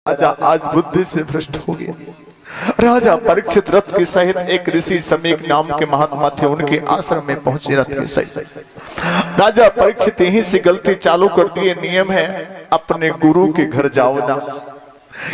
राजा आज बुद्धि से भ्रष्ट हो गया। राजा परीक्षित रथ के सहित एक ऋषि समीक नाम के महात्मा थे, उनके आश्रम में पहुंचे रथ के सहित। राजा परीक्षित यहीं से गलती चालू कर दिए। नियम है अपने गुरु के घर जाओ ना,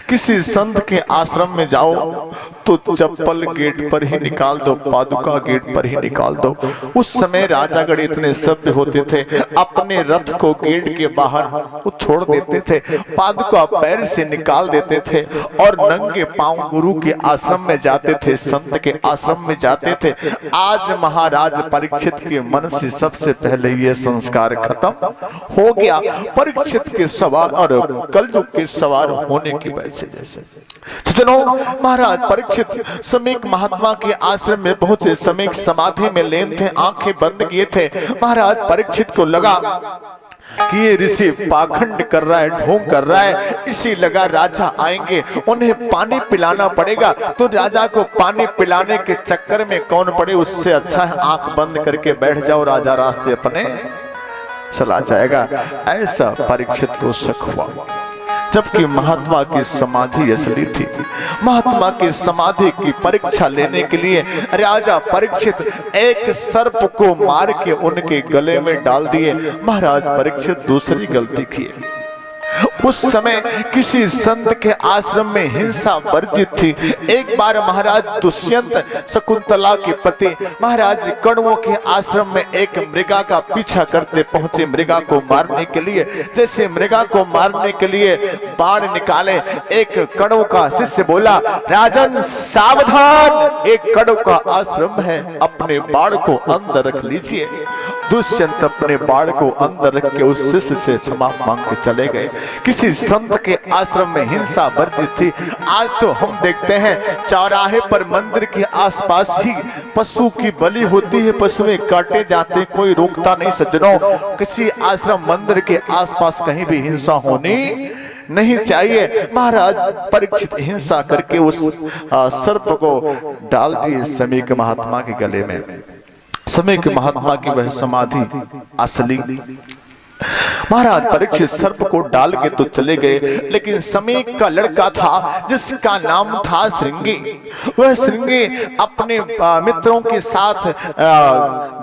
किसी संत के आश्रम में जाओ तो चप्पल गेट पर ही निकाल दो, पादुका गेट पर ही निकाल दो। उस समय राजागण इतने सभ्य होते थे, अपने रथ को गेट के बाहर वो छोड़ देते थे, पादुका पैर से निकाल देते थे और नंगे पांव गुरु के आश्रम में जाते थे, संत के आश्रम में जाते थे। आज महाराज परीक्षित के मन से सबसे पहले ये संस्कार खत्म हो गया। परीक्षित के सवार और कलयुग के सवार होने की वजह से जैसे चलो महाराज परीक्षित समीक महात्मा के आश्रम में पहुंचे। समीक समाधि में लीन थे, आंखें बंद किए थे। महाराज परीक्षित को लगा कि ये ऋषि पाखंड कर रहा है, ढोंग कर रहा है। इसी लगा राजा आएंगे, उन्हें पानी पिलाना पड़ेगा। तो राजा को पानी पिलाने के चक्कर में कौन पड़े, उससे अच्छा है आंख बंद करके बैठ जाओ, राजा रास्ते अपने चला जाएगा। ऐसा परीक्षित को शक हुआ, जबकि महात्मा की समाधि असली थी। महात्मा की समाधि की परीक्षा लेने के लिए राजा परीक्षित एक सर्प को मार के उनके गले में डाल दिए। महाराज परीक्षित दूसरी गलती किए। उस समय किसी संत के आश्रम में हिंसा वर्जित थी। एक बार महाराज दुष्यंत शकुंतला के पति महाराज कण्वों के आश्रम में एक मृगा का पीछा करते पहुंचे, मृगा को मारने के लिए। जैसे मृगा को मारने के लिए बाण निकाले, एक कण्व का शिष्य बोला, राजन सावधान, एक कण्व का आश्रम है, अपने बाण को अंदर रख लीजिए। दुष्यंत अपने बाण को अंदर रख के उस शिष्य से क्षमा मांग के चले गए। किसी संत के आश्रम में हिंसा वर्जित थी। आज तो हम देखते हैं चौराहे पर मंदिर के आसपास ही पशु की बलि होती है, पशुएं काटे जाते, कोई रोकता नहीं। सज्जनों, किसी आश्रम मंदिर के आसपास कहीं भी हिंसा होनी नहीं चाहिए। महाराज परीक्षित हिंसा करके उस सर्प को डाल दिए समीक महात्मा के गले में। समीक महात्मा की वह समाधि असली। महाराज परीक्षित सर्प को डाल के तो चले गए, लेकिन समीक का लड़का था जिसका नाम था श्रृंगी। वह श्रृंगी अपने मित्रों के साथ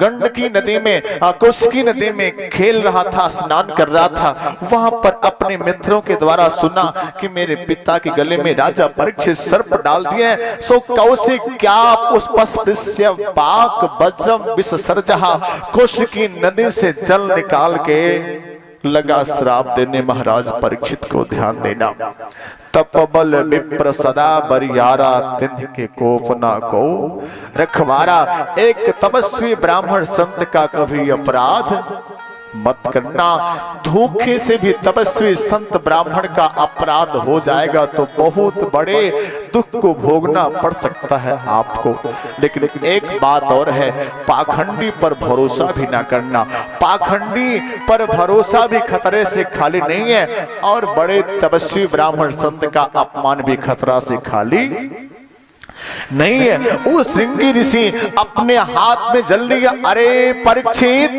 गंडकी नदी में, कौशिकी नदी में खेल रहा था, स्नान कर रहा था। वहां पर अपने मित्रों के द्वारा सुना कि मेरे पिता के गले में राजा परीक्षित सर्प डाल दिए। सो कौशिक क्या पुष्पस्य पाक वज्रम विसर्जहा, कौशिकी नदी से जल निकाल के लगा श्राप देने। महाराज परीक्षित को ध्यान देना, तपबल विप्र सदा बरियारा, तिन्ह के कोप ना को रखवारा। एक तपस्वी ब्राह्मण संत का कभी अपराध मत करना। धोखे से भी तपस्वी संत ब्राह्मण का अपराध हो जाएगा तो बहुत बड़े दुख को भोगना पड़ सकता है आपको। लेकिन एक बात और है, पाखंडी पर भरोसा भी ना करना। पाखंडी पर भरोसा भी खतरे से खाली नहीं है, और बड़े तपस्वी ब्राह्मण संत का अपमान भी खतरा से खाली नहीं है। वो श्रृंगी ऋषि अपने हाथ में जल लिया। अरे परीक्षित,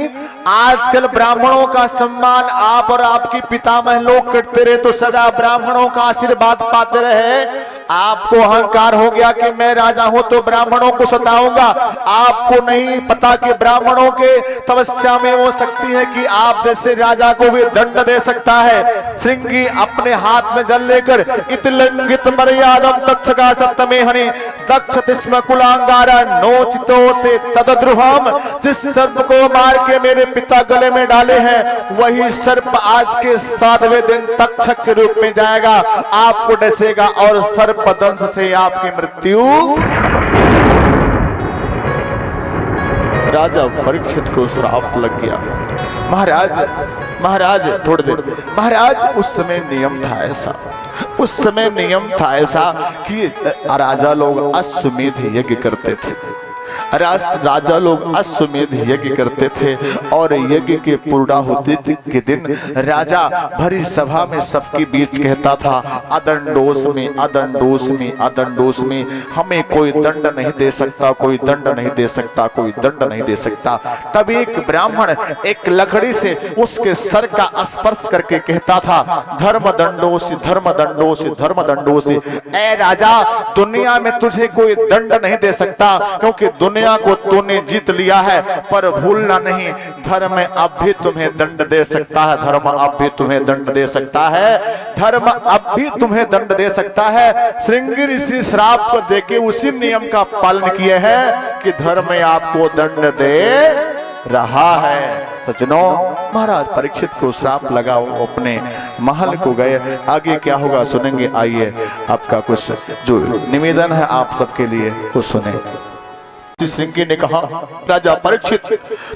आजकल ब्राह्मणों का सम्मान आप और आपके पितामह लोग करते रहे तो सदा ब्राह्मणों का आशीर्वाद पाते रहे। आपको अहंकार हो गया कि मैं राजा हूं तो ब्राह्मणों को सताऊंगा। आपको नहीं पता कि ब्राह्मणों के तपस्या में वो शक्ति है कि आप जैसे राजा को भी दंड दे सकता है। श्रृंगी अपने हाथ में जल लेकर इतलंघित मर्यादम तक्षका सप्तमे हनि दक्षत स्म कुलांगारा नोचितोते तदद्रुहम। जिस सर्प को मार के मेरे पिता गले में डाले हैं, वही सर्प आज के 7वें दिन तक्षक के रूप में जाएगा, आपको डसेगा और सर्प दंश से आपकी मृत्यु। राजा परीक्षित को श्राप लग गया। महाराज थोड़ी देर, महाराज उस समय नियम था ऐसा, उस समय नियम था ऐसा कि राजा लोग अश्वमेध यज्ञ करते थे। राजा लोग अश्वमेध यज्ञ करते थे और यज्ञ के पूर्णाहुति के दिन राजा भरी सभा में सबके बीच कहता था, अदंडोस में, अदंडोस में, अदंडोस में, हमें कोई दंड नहीं दे सकता, कोई दंड नहीं दे सकता, कोई दंड नहीं दे सकता। तब एक ब्राह्मण एक लकड़ी से उसके सर का स्पर्श करके कहता था, धर्म दंडोस, धर्म दंडोस, धर्म दंडोस। ऐ राजा, दुनिया में तुझे कोई दंड नहीं दे सकता, क्योंकि दुनिया को तूने जीत लिया है, पर भूलना नहीं, धर्म अब भी तुम्हें दंड दे सकता है, धर्म अब भी तुम्हें दंड दे सकता है, धर्म अब भी तुम्हें दंड दे सकता है। श्रृंगी ऋषि श्राप को देके उसी नियम का पालन किए हैं कि धर्म आपको दंड दे रहा है। सज्जनों, महाराज परीक्षित को श्राप लगा, वो अपने महल को गए। आगे क्या होगा सुनेंगे, आइए आपका कुछ जो निवेदन है आप सबके लिए वो सुने। श्रृंगी ने कहा, राजा परीक्षित,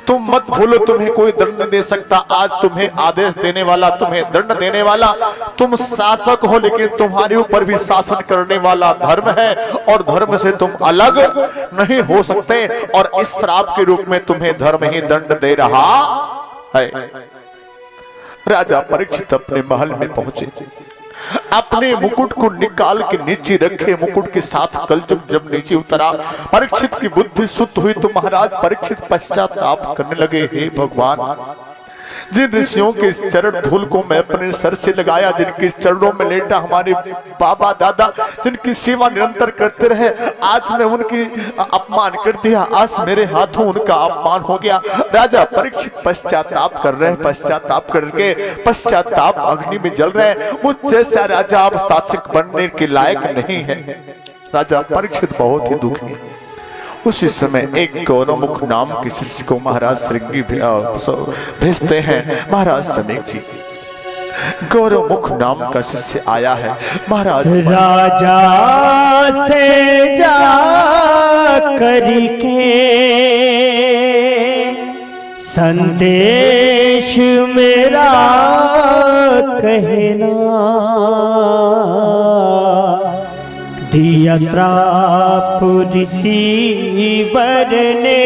तुम मत भूलो, तुम्हें कोई दंड नहीं दे सकता। आज तुम्हें आदेश देने वाला, तुम्हें दंड देने वाला तुम शासक हो, लेकिन तुम्हारे ऊपर भी शासन करने वाला धर्म है और धर्म से तुम अलग नहीं हो सकते, और इस श्राप के रूप में तुम्हें धर्म ही दंड दे रहा है। राजा परीक्षित अपने महल में पहुंचे, अपने मुकुट को निकाल के नीचे रखे, मुकुट के साथ कलचुग जब नीचे उतरा, परीक्षित की बुद्धि शुद्ध हुई तो महाराज परीक्षित पश्चाताप करने लगे, हे भगवान, जिन ऋषियों के चरण धूल को मैं अपने सर से लगाया, जिनके चरणों में लेटा हमारे बाबा दादा, जिनकी सेवा निरंतर करते रहे, आज मैं उनकी अपमान कर दिया, आज मेरे हाथों उनका अपमान हो गया। राजा परीक्षित पश्चाताप कर रहे हैं, पश्चाताप करके पश्चाताप अग्नि में जल रहे हैं। मुझ जैसा राजा आप शासक बनने के लायक नहीं है। राजा परीक्षित बहुत ही दुखी। उसी समय एक गौरमुख नाम के शिष्य को महाराज श्रृंगी भेजते हैं। महाराज समीक जी, गौरमुख नाम का शिष्य आया है। महाराज राजा से जा करके संदेश मेरा कहना, दिया श्राप ऋषिवर ने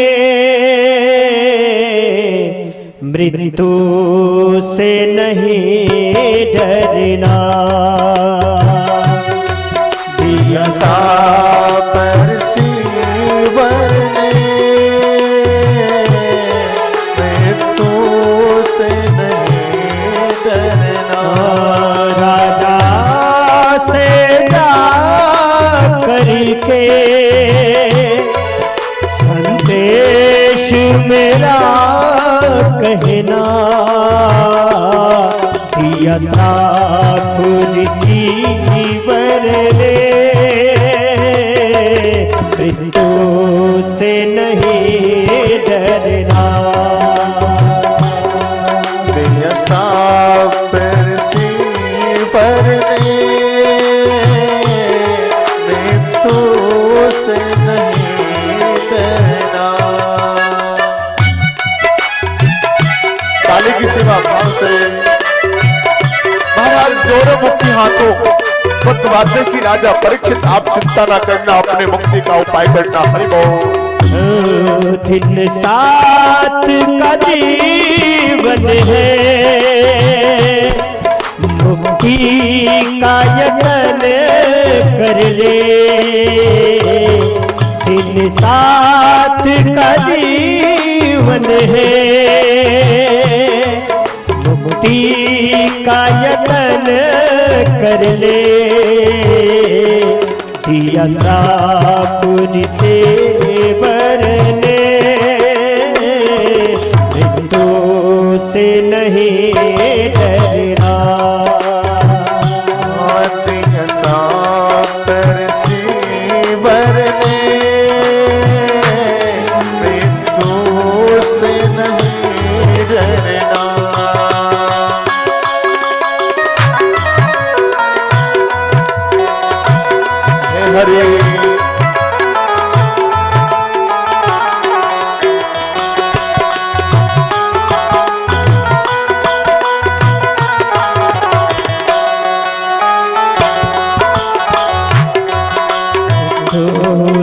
मृत्यु से नहीं डरना, दिया श्राप ऋषिवर ने मृत्यु से नहीं डरना। राजा से जा करके संदेश मेरा कहना, दिया श्राप ऋषिवर ने मृत्यु से नहीं डरना, दिया श्राप ऋषिवर ने से नहीं डरना। ताली की सेवा भाव से महाराज गौरमुख के हाथों बतवाते कि राजा परीक्षित, आप चिंता ना करना, अपने मुक्ति का उपाय करना। हरि बोल। दिन साथ का जीवन है, मुक्ति का यत्न कर ले, दिन साथ का जीवन है, मुक्ति का यत्न कर ले, दिया श्राप ऋषिवर ने मृत्यु से नहीं डरना,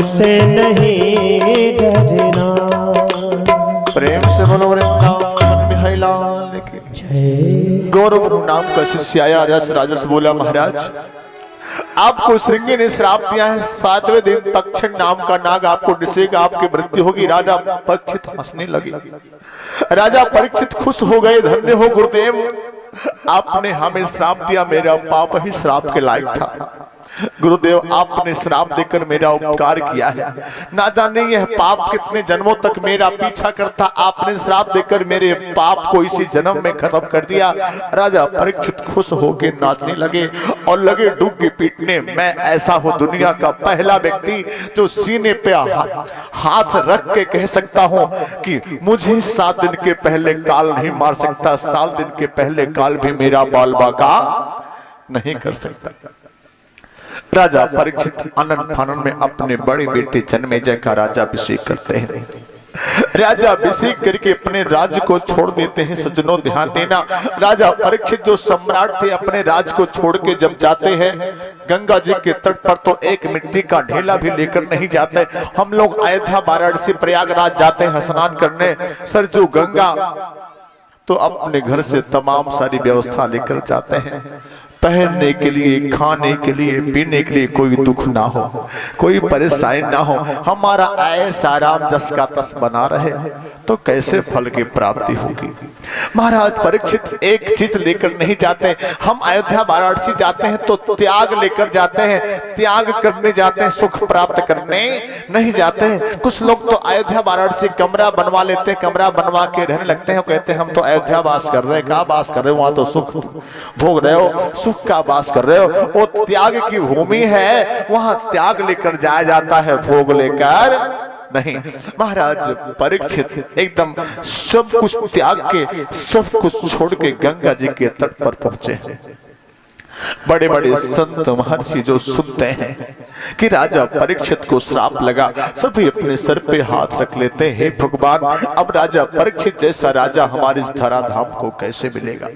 से नहीं डरना। गौरव नाम का शिष्य आया। राजस बोला, महाराज आपको श्रृंगी ने श्राप दिया है, 7वें दिन तक्षण नाम का नाग आपको डिसेगा, आपकी मृत्यु होगी। राजा परीक्षित हंसने लगे। राजा परीक्षित खुश हो गए, धन्य हो गुरुदेव, आपने हमें श्राप दिया, मेरा पाप ही श्राप के लायक था। गुरुदेव आपने श्राप देकर मेरा उपकार किया है, ना जाने यह पाप कितने जन्मों तक मेरा पीछा करता, आपने श्राप देकर मेरे पाप को इसी जन्म में खत्म कर दिया। राजा परीक्षित खुश होकर नाचने लगे और लगे डुग्गी पीटने। मैं ऐसा हूँ दुनिया का पहला व्यक्ति जो सीने पे हाथ रख के कह सकता हूँ कि मुझे 7 दिन के पहले काल नहीं मार सकता, 7 दिन के पहले काल भी मेरा बाल बाका नहीं कर सकता। राजा परीक्षित आनंद फानन में अपने बड़े बेटे जन्मेजय का राज्याभिषेक करते हैं। राज्याभिषेक करके अपने राज्य को छोड़ देते हैं। सज्जनों ध्यान देना, राजा परीक्षित जो सम्राट थे अपने राज्य को छोड़ के जब जाते हैं गंगा जी के तट पर, तो एक मिट्टी का ढेला भी लेकर नहीं जाते। हम लोग अयोध्या वाराणसी प्रयागराज जाते हैं स्नान करने, सरजू गंगा, तो अपने घर से तमाम सारी व्यवस्था लेकर जाते हैं। पहनने के लिए, खाने के लिए, पीने के लिए कोई दुख ना हो, कोई परेशानी ना हो, हमारा ऐसा आराम जस का तस बना रहे, तो कैसे फल की प्राप्ति होगी। महाराज परीक्षित एक चीज लेकर नहीं जाते। हम अयोध्या वाराणसी जाते हैं तो त्याग लेकर जाते हैं, त्याग करने जाते हैं, सुख प्राप्त करने नहीं जाते हैं। कुछ लोग तो अयोध्या वाराणसी कमरा बनवा लेते हैं, कमरा बनवा के रहने लगते हैं, कहते हैं हम तो अयोध्या वास कर रहे हैं। कहाँ वास कर रहे हो, वहां तो सुख भोग रहे हो, सुख का वास कर रहे हो। वो त्याग की भूमि है, वहां त्याग लेकर जाया जाता है, भोग लेकर नहीं। महाराज परीक्षित एकदम सब कुछ त्याग के, सब कुछ छोड़ के गंगा जी के तट पर पहुंचे। बड़े बड़े संत महर्षि जो सुनते हैं कि राजा परीक्षित को श्राप लगा, सभी अपने सर पे हाथ रख लेते हैं, भगवान अब राजा परीक्षित जैसा राजा हमारे इस धराधाम को कैसे मिलेगा।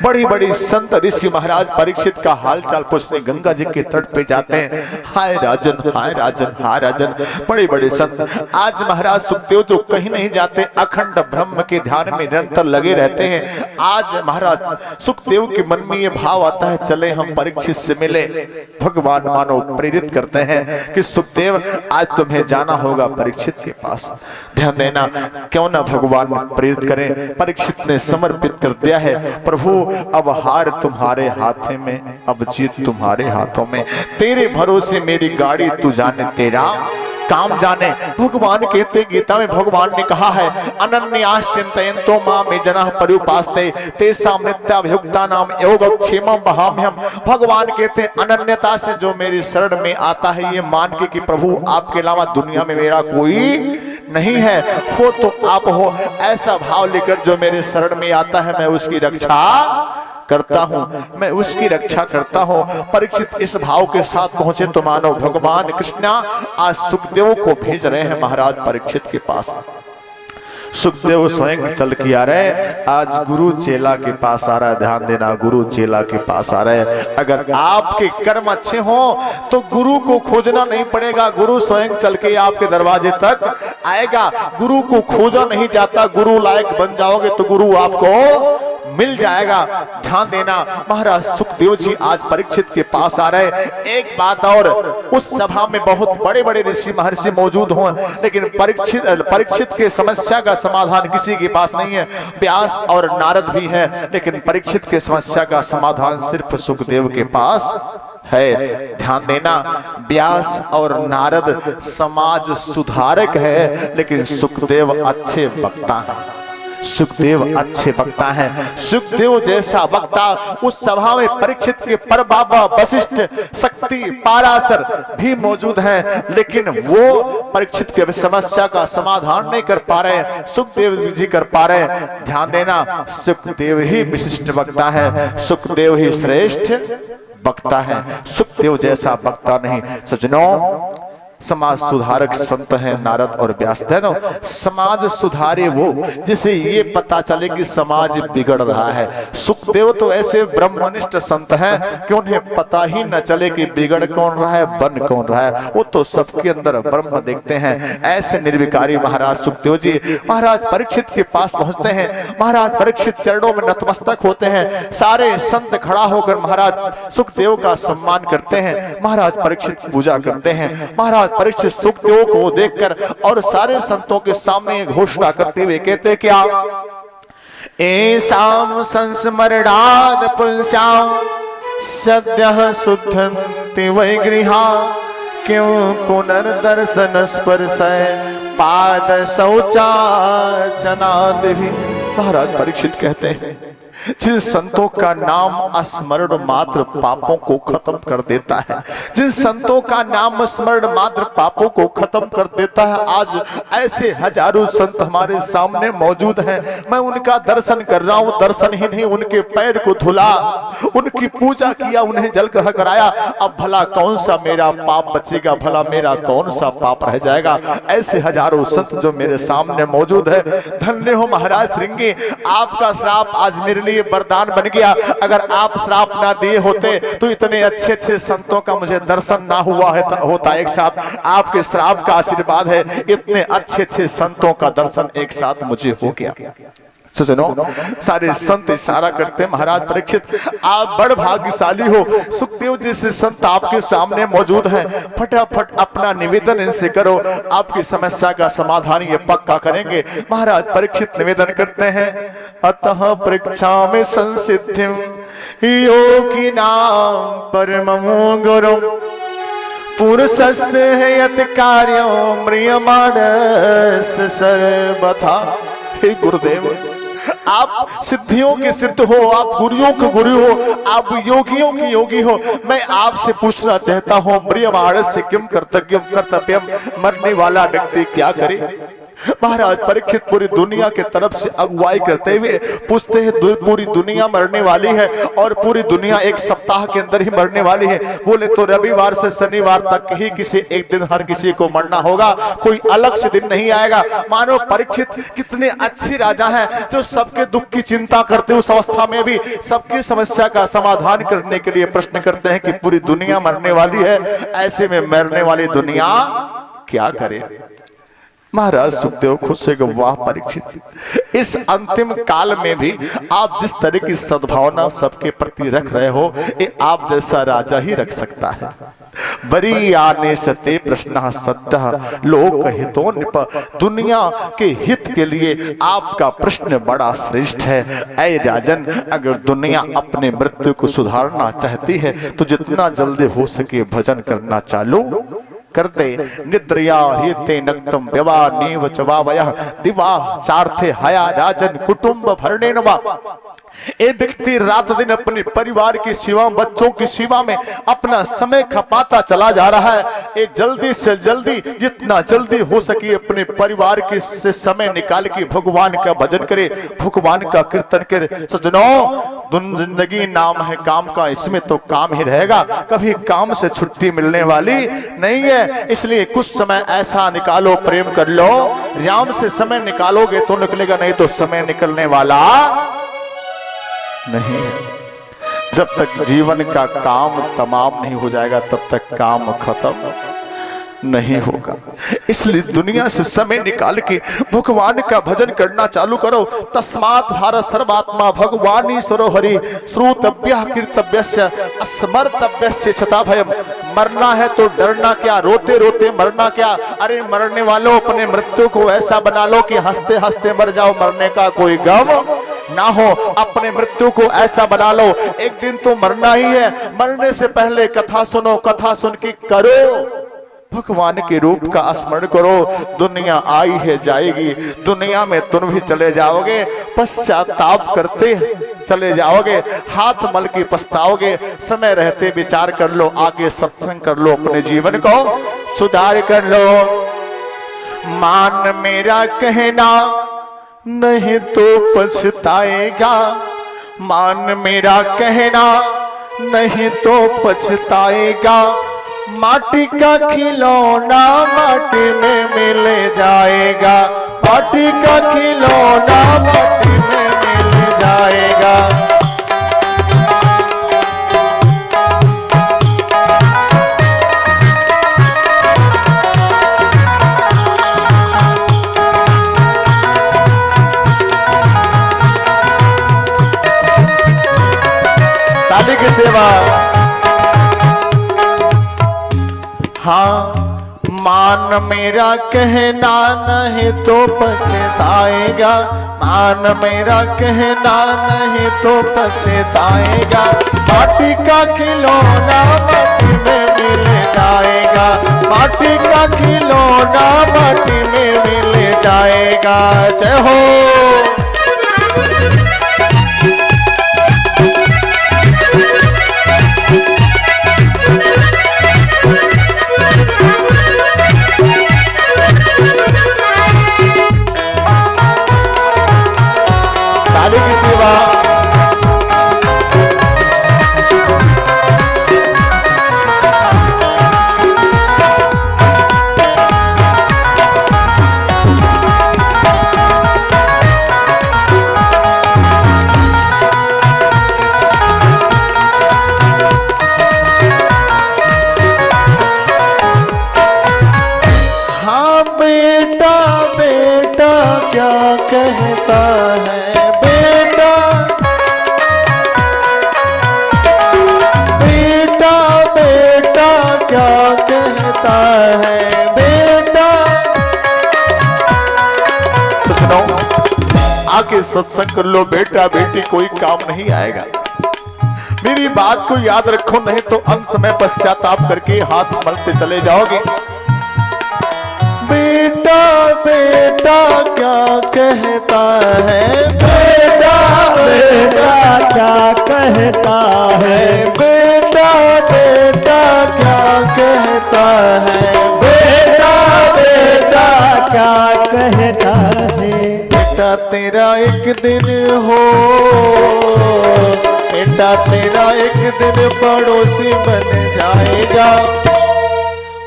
बड़ी बड़ी संत ऋषि महाराज परीक्षित का हालचाल पूछने गंगा जी के तट पे जाते हैं। हाय राजन, हाय राजन, हाय राजन। बड़े बड़े संत आज महाराज सुखदेव जो कहीं नहीं जाते, अखंड ब्रह्म के ध्यान में निरंतर लगे रहते हैं। आज महाराज सुखदेव के मन में ये भाव आता है चले हम परीक्षित से मिले। भगवान मानो प्रेरित करते हैं कि सुखदेव आज तुम्हें जाना होगा परीक्षित के पास। ध्यान देना, क्यों ना भगवान प्रेरित करें। परीक्षित ने समर्पित कर दिया है, प्रभु अब हार तुम्हारे हाथ में, अब जीत तुम्हारे हाथों में, तेरे भरोसे मेरी गाड़ी तू जाने तेरा काम जाने। भगवान कहते गीता में भगवान ने कहा है अनन्यास चिंतयन्तो मां जनाः पर्युपासते तेषां नित्याभियुक्तानां योगक्षेमं वहाम्यहम्। भगवान कहते हैं अनन्यता से जो मेरी शरण में आता है, ये मान के कि प्रभु आपके अलावा दुनिया में मेरा कोई नहीं है, हो तो आप हो, ऐसा भाव लेकर जो मेरे शरण में आता है मैं उसकी रक्षा करता हूँ, मैं उसकी रक्षा करता हूँ। परीक्षित इस भाव के साथ पहुंचे तो मानो भगवान कृष्ण आज सुखदेव को भेज रहे हैं महाराज परीक्षित के पास। सुखदेव स्वयं चल के आ रहे हैं, आज गुरु चेला के पास आ रहा है। ध्यान देना, गुरु चेला के पास आ रहे हैं। अगर आपके कर्म अच्छे हो तो गुरु को खोजना नहीं पड़ेगा, गुरु स्वयं चल के आपके दरवाजे तक आएगा। गुरु को खोजा नहीं जाता, गुरु लायक बन जाओगे तो गुरु आपको मिल जाएगा। ध्यान देना, महाराज सुखदेव जी आज परीक्षित के पास आ रहे हैं। एक बात और, उस सभा में बहुत बड़े बड़े ऋषि महर्षि मौजूद हों, लेकिन परीक्षित के समस्या का समाधान किसी के पास नहीं है। व्यास और नारद भी है, लेकिन परीक्षित के समस्या का समाधान सिर्फ सुखदेव के पास है। ध्यान देना, व्यास और नारद समाज सुधारक है, लेकिन सुखदेव अच्छे वक्ता हैं। सुखदेव अच्छे वक्ता हैं। सुखदेव जैसा वक्ता उस सभा में परीक्षित के परबाबा वशिष्ठ, शक्ति, पाराशर भी मौजूद हैं, लेकिन वो परीक्षित के समस्या का समाधान नहीं कर पा रहे, सुखदेव जी कर पा रहे। ध्यान देना, सुखदेव ही विशिष्ट वक्ता है, सुखदेव ही श्रेष्ठ वक्ता है, सुखदेव जैसा वक्ता नहीं। सज्जनों, समाज सुधारक संत हैं नारद और व्यास। ना समाज सुधारे वो जिसे ये पता चले कि समाज बिगड़ रहा है। सुखदेव तो ऐसे ब्रह्मनिष्ठ संत हैं कि उन्हें पता ही न चले कि बिगड़ कौन रहा है बन कौन रहा है, वो तो सबके अंदर ब्रह्म देखते हैं। ऐसे निर्विकारी महाराज सुखदेव जी महाराज परीक्षित के पास पहुंचते हैं। महाराज परीक्षित चरणों में नतमस्तक होते हैं। सारे संत खड़ा होकर महाराज सुखदेव का सम्मान करते हैं। महाराज परीक्षित पूजा करते हैं। महाराज परीक्षित सुखदेव को देखकर और सारे संतों के सामने घोषणा करते हुए कहते क्या, एसाम संस्मरणाद पुंस्याम सद्यः शुद्धन्ति वै गृहा क्यों पुनर्दर्शन स्पर्शय पाद शौचाचनादि। महाराज परीक्षित कहते हैं जिन संतों का नाम स्मरण मात्र पापों को खत्म कर देता है, जिन संतों का नाम स्मरण मात्र पापों को खत्म कर देता है, आज ऐसे हजारों संत हमारे सामने मौजूद हैं। मैं उनका दर्शन कर रहा हूं, दर्शन ही नहीं उनके पैर को धुला, उनकी पूजा किया, उन्हें जल ग्रहण कराया। अब भला कौन सा मेरा पाप बचेगा, भला मेरा कौन सा पाप रह जाएगा। ऐसे हजारों संत जो मेरे सामने मौजूद है। धन्य हो महाराज श्रृंगी, आपका श्राप आज मेरे लिए वरदान बन गया। अगर आप श्राप ना दिए होते तो इतने अच्छे अच्छे संतों का मुझे दर्शन ना हुआ होता। एक साथ आपके श्राप का आशीर्वाद है, इतने अच्छे अच्छे संतों का दर्शन एक साथ मुझे हो गया। सजनों, सारे संत इशारा करते महाराज परीक्षित आप बड़ भाग्यशाली हो, सुखदेव जैसे संत आपके सामने मौजूद हैं। फटाफट अपना निवेदन इनसे करो, आपकी समस्या का समाधान ये पक्का करेंगे। महाराज परीक्षित निवेदन करते हैं, अतः परीक्षा में संसिद्धिम योगिनां परमं गुरुं पुरुषस्य यत् कार्यं म्रियमाणस् सर्वथा। हे गुरुदेव, आप सिद्धियों के सिद्ध हो, आप गुरुओं के गुरु हो, आप योगियों की योगी हो। मैं आपसे पूछना चाहता हूं, म्रियमाणस्य किम कर्तव्यम, मरने वाला व्यक्ति क्या करे। महाराज परीक्षित पूरी दुनिया के तरफ से अगुवाई करते हुए पूछते हैं, पूरी दुनिया मरने वाली है और पूरी दुनिया एक सप्ताह के अंदर ही मरने वाली है। बोले तो रविवार से शनिवार तक ही किसी एक दिन हर किसी को मरना होगा, कोई अलग से दिन नहीं आएगा। मानो परीक्षित कितने अच्छे राजा हैं जो सबके दुख की चिंता करते उस अवस्था में भी सबकी समस्या का समाधान करने के लिए प्रश्न करते हैं कि पूरी दुनिया मरने वाली है, ऐसे में मरने वाली दुनिया क्या करे। महाराज सुखदेव खुद से वाह परीक्षित, इस अंतिम काल में भी आप जिस तरह की सद्भावना सबके प्रति रख रहे हो, ये आप जैसा राजा ही रख सकता है। बरी आने सते प्रश्न सत्य लोक हितो निप, दुनिया के हित के लिए आपका प्रश्न बड़ा श्रेष्ठ है। ऐ राजन, अगर दुनिया अपने मृत्यु को सुधारना चाहती है तो जितना जल्दी हो सके भजन करना चालू कर दे। निद्रया हिते नक्तम व्यवा नीव चवावयः दिवा चार्थे हया राजन कुटुंब भरणेन वा। एक व्यक्ति रात दिन अपने परिवार की सेवा, बच्चों की सेवा में अपना समय खपाता चला जा रहा है। ये जल्दी से जल्दी, जितना जल्दी हो सके अपने परिवार के से समय निकाल के भगवान का भजन करे, भगवान का कीर्तन करे। सज्जनों, जिंदगी नाम है काम का, इसमें तो काम ही रहेगा, कभी काम से छुट्टी मिलने वाली नहीं है। इसलिए कुछ समय ऐसा निकालो, प्रेम कर लो। राम से समय निकालोगे तो निकलेगा, नहीं तो समय निकलने वाला नहीं। जब तक जीवन का काम तमाम नहीं हो जाएगा तब तक काम खत्म नहीं होगा। इसलिए दुनिया से समय निकाल के भगवान का भजन करना चालू करो। तस्मात् भारत सर्वात्मा भगवान ईश्वरो हरि श्रुतव्यः कीर्तव्यस्य स्मर्तव्यस्य छता भयम्। मरना है तो डरना क्या, रोते रोते मरना क्या। अरे मरने वालों, अपने मृत्यु को ऐसा बना लो कि हंसते हंसते मर जाओ, मरने का कोई गम ना हो। अपने मृत्यु को ऐसा बना लो, एक दिन तो मरना ही है, मरने से पहले कथा सुनो, कथा सुन के करो भगवान के रूप का स्मरण करो। दुनिया आई है जाएगी, दुनिया में तुम भी चले जाओगे, पश्चाताप करते चले जाओगे, हाथ मल के पछताओगे। समय रहते विचार कर लो, आगे सत्संग कर लो, अपने जीवन को सुधार कर लो। मान मेरा कहना नहीं तो पछताएगा, मान मेरा कहना नहीं तो पछताएगा। माटी का खिलौना माटी में मिल जाएगा, माटी का खिलौना माटी में मिल जाएगा। दादी की सेवा। हाँ, मान मेरा कहना नहीं तो पछताएगा, मान मेरा कहना नहीं तो पछताएगा। माटी का खिलौना माटी में मिल जाएगा, माटी का खिलौना माटी में मिल जाएगा। जय हो। दादी की सेवा। हाँ बेटा बेटा क्या कहता है, बेटा बेटा बेटा क्या कहता है बेटा। सुनो, आके सत्संग कर लो बेटा बेटी, कोई काम नहीं आएगा। मेरी बात को याद रखो, नहीं तो अंत समय पश्चाताप करके हाथ मलते चले जाओगे। बेटा बेटा क्या कहता है बेटा बेटा क्या कहता है बेटा बेटा क्या कहता है बेटा बेटा क्या कहता है। बेटा तेरा एक दिन हो, बेटा तेरा एक दिन पड़ोसी बन जाएगा,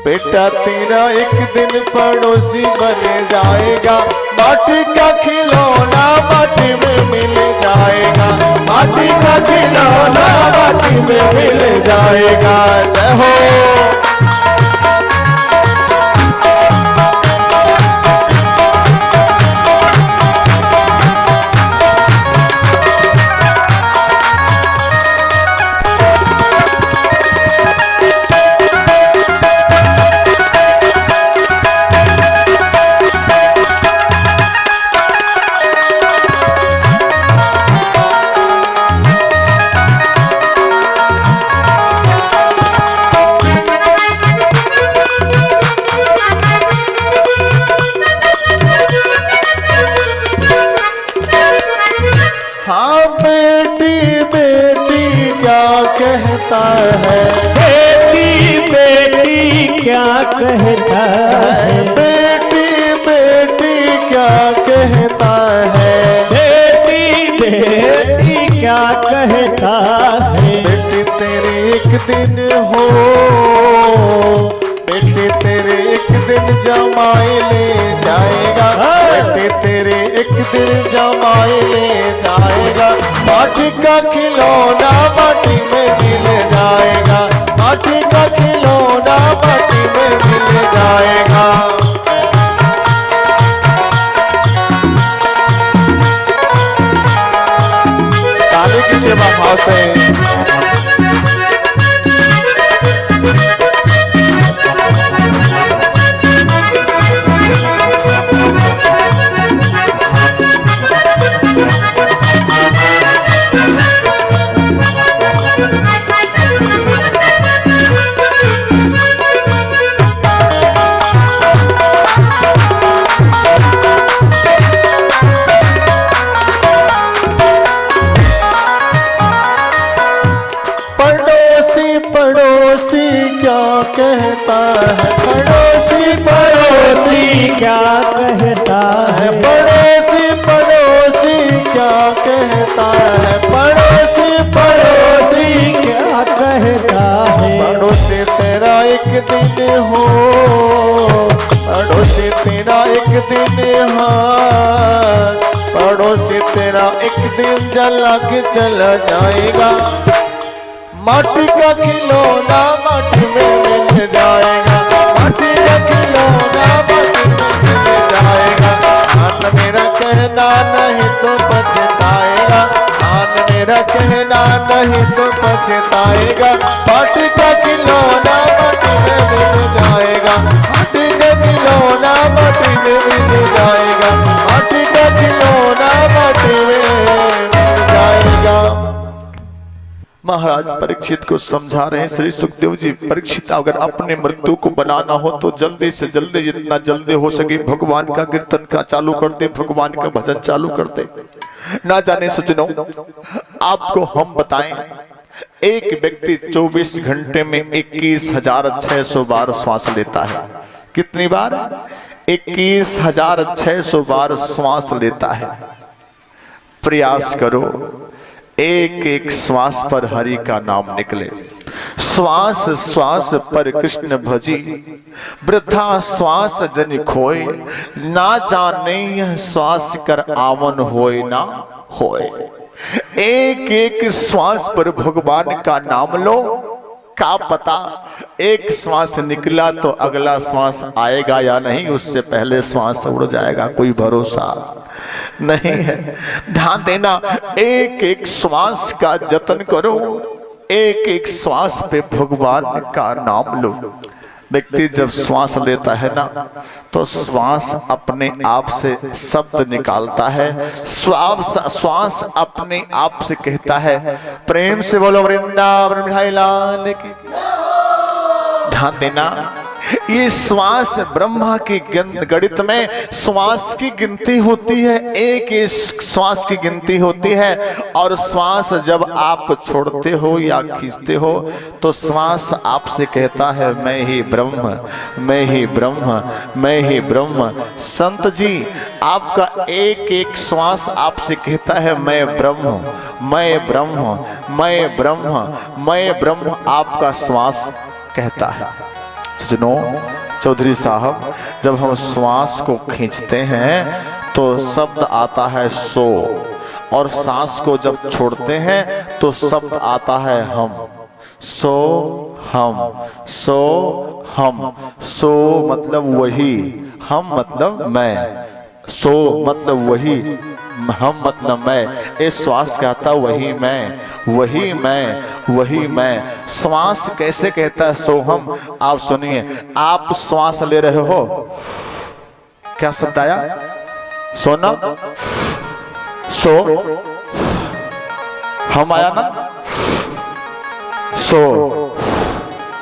बेटा तेरा एक दिन पड़ोसी बन जाएगा। माटी का खिलौना माटी में मिल जाएगा, माटी का खिलौना माटी में मिल जाएगा। जय हो। हाँ बेटी बेटी क्या कहता है, बेटी बेटी क्या कहता है, बेटी बेटी क्या कहता है, बेटी बेटी क्या कहता है। बेटी तेरे एक दिन हो, बेटी तेरे एक दिन जमाई ले जाएगा, बेटी तेरे एक दिन जमाई ले जाएगा। माटी का खिलौना माटी में मिल जाएगा, माटी का खिलौना माटी में मिल जाएगा। ताली की सेवा भाव से। पड़ोसी क्या कहता है, पड़ोसी पड़ोसी क्या कहता है, पड़ोसी पड़ोसी क्या कहता है, पड़ोसी पड़ोसी क्या कहता है। पड़ोसी तेरा एक दिन हो, पड़ोसी तेरा एक दिन हाँ, पड़ोसी तेरा एक दिन जला के चला जाएगा। माटी का खिलौना माटी में मिल जाएगा, माटी का खिलौना माटी में मिल जाएगा। आन मेरा कहना नहीं तो पछताएगा, आन मेरा कहना नहीं तो पछताएगा। माटी का खिलौना माटी में मिल जाएगा, माटी का खिलौना माटी में मिल जाएगा, माटी का खिलौना माटी में मिल जाएगा। महाराज परीक्षित को समझा रहे हैं श्री सुखदेव जी, परीक्षित अगर अपने मृत्यु को बनाना हो तो जल्दी से जल्दी जितना जल्दी हो सके भगवान का कीर्तन का चालू कर दे, भगवान का भजन चालू कर दे। ना जाने सज्जनों आपको हम बताएं, एक व्यक्ति 24 घंटे में 21,600 बार श्वास लेता है। कितनी बार? 21,600 बार श्वास लेता है। प्रयास करो एक एक श्वास पर हरि का नाम निकले, श्वास श्वास पर कृष्ण भजी, वृथा श्वास जन खोए, ना जाने यह श्वास कर आवन होए ना होए। एक एक श्वास पर भगवान का नाम लो, क्या पता एक श्वास निकला तो अगला श्वास आएगा या नहीं, उससे पहले श्वास उड़ जाएगा, कोई भरोसा नहीं है। ध्यान देना, एक एक श्वास का जतन करो, एक एक श्वास पे भगवान का नाम लो। व्यक्ति जब श्वास लेता है ना तो श्वास अपने आप से शब्द निकालता है, श्वास अपने आप से कहता है प्रेम से बोलो वृंदावन बिहारी लाल की। ध्यान देना, ये श्वास ब्रह्मा की गणित में श्वास की गिनती होती है, एक श्वास की गिनती होती है। और श्वास जब आप छोड़ते हो या खींचते हो तो श्वास आपसे कहता है मैं ही ब्रह्म, मैं ही ब्रह्म, मैं ही ब्रह्म। संत जी आपका एक एक श्वास आपसे कहता है मैं ब्रह्म, मैं ब्रह्म, मैं ब्रह्म, मैं ब्रह्म, आपका श्वास कहता है। सज्जनों, चौधरी साहब जब हम श्वास को खींचते हैं तो शब्द आता है सो, और सांस को जब छोड़ते हैं तो शब्द आता है हम। सो हम, सो हम, सो मतलब वही, हम मतलब मैं, सो मतलब वही, हम मतलब मैं। इस श्वास कहता वही मैं, वही मैं, वही मैं। श्वास कैसे कहता है सो हम? आप सुनिए, आप श्वास ले रहे हो, क्या शब्द आया? सोना, सो, हम आया ना, सो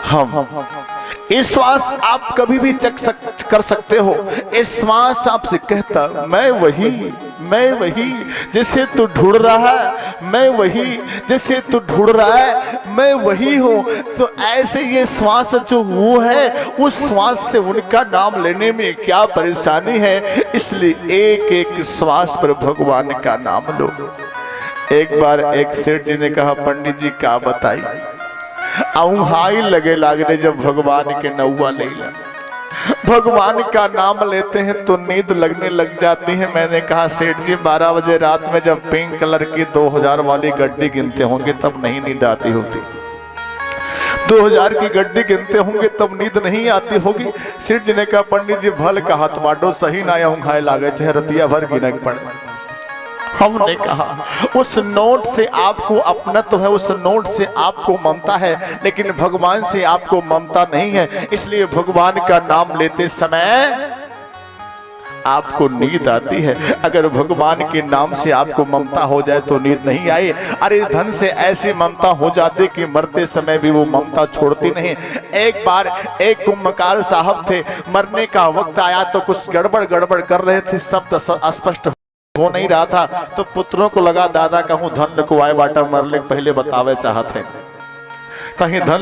हम। इस श्वास आप कभी भी कर सकते हो। इस श्वास आपसे कहता मैं वही, मैं वही, जैसे तू ढूंढ रहा है मैं वही, जैसे तू ढूंढ रहा है मैं वही हूँ। तो ऐसे ये श्वास जो वो है, उस श्वास से उनका नाम लेने में क्या परेशानी है। इसलिए एक एक श्वास पर भगवान का नाम लो। एक बार एक सेठ जी ने कहा पंडित जी क्या बताई, औंघाई लगे लागने जब भगवान के नौवा ले ला, भगवान का नाम लेते हैं तो नींद लगने लग जाती है। मैंने कहा सेठ जी 12 बजे रात में जब पिंक कलर की 2000 वाली गड्डी गिनते होंगे तब नहीं नींद आती होती, 2000 की गड्डी गिनते होंगे तब नींद नहीं आती होगी। सेठ जी ने कहा पंडित जी भल का हाथ बाटो सही ना औंघाई लागे चाहे रतिया भर गिनक पड़े। हमने कहा उस नोट से आपको अपनत्व है, उस नोट से आपको ममता है, लेकिन भगवान से आपको ममता नहीं है। इसलिए भगवान का नाम लेते समय आपको नींद आती है। अगर भगवान के नाम से आपको ममता हो जाए तो नींद नहीं आई। अरे धन से ऐसी ममता हो जाती कि मरते समय भी वो ममता छोड़ती नहीं। एक बार एक कुंभकार साहब थे, मरने का वक्त आया तो कुछ गड़बड़ कर रहे थे, शब्द अस्पष्ट हो नहीं रहा था। तो पुत्रों को लगा दादा कहूं धन को आए बाटा मरले पहले बतावे चाहते। कहीं धन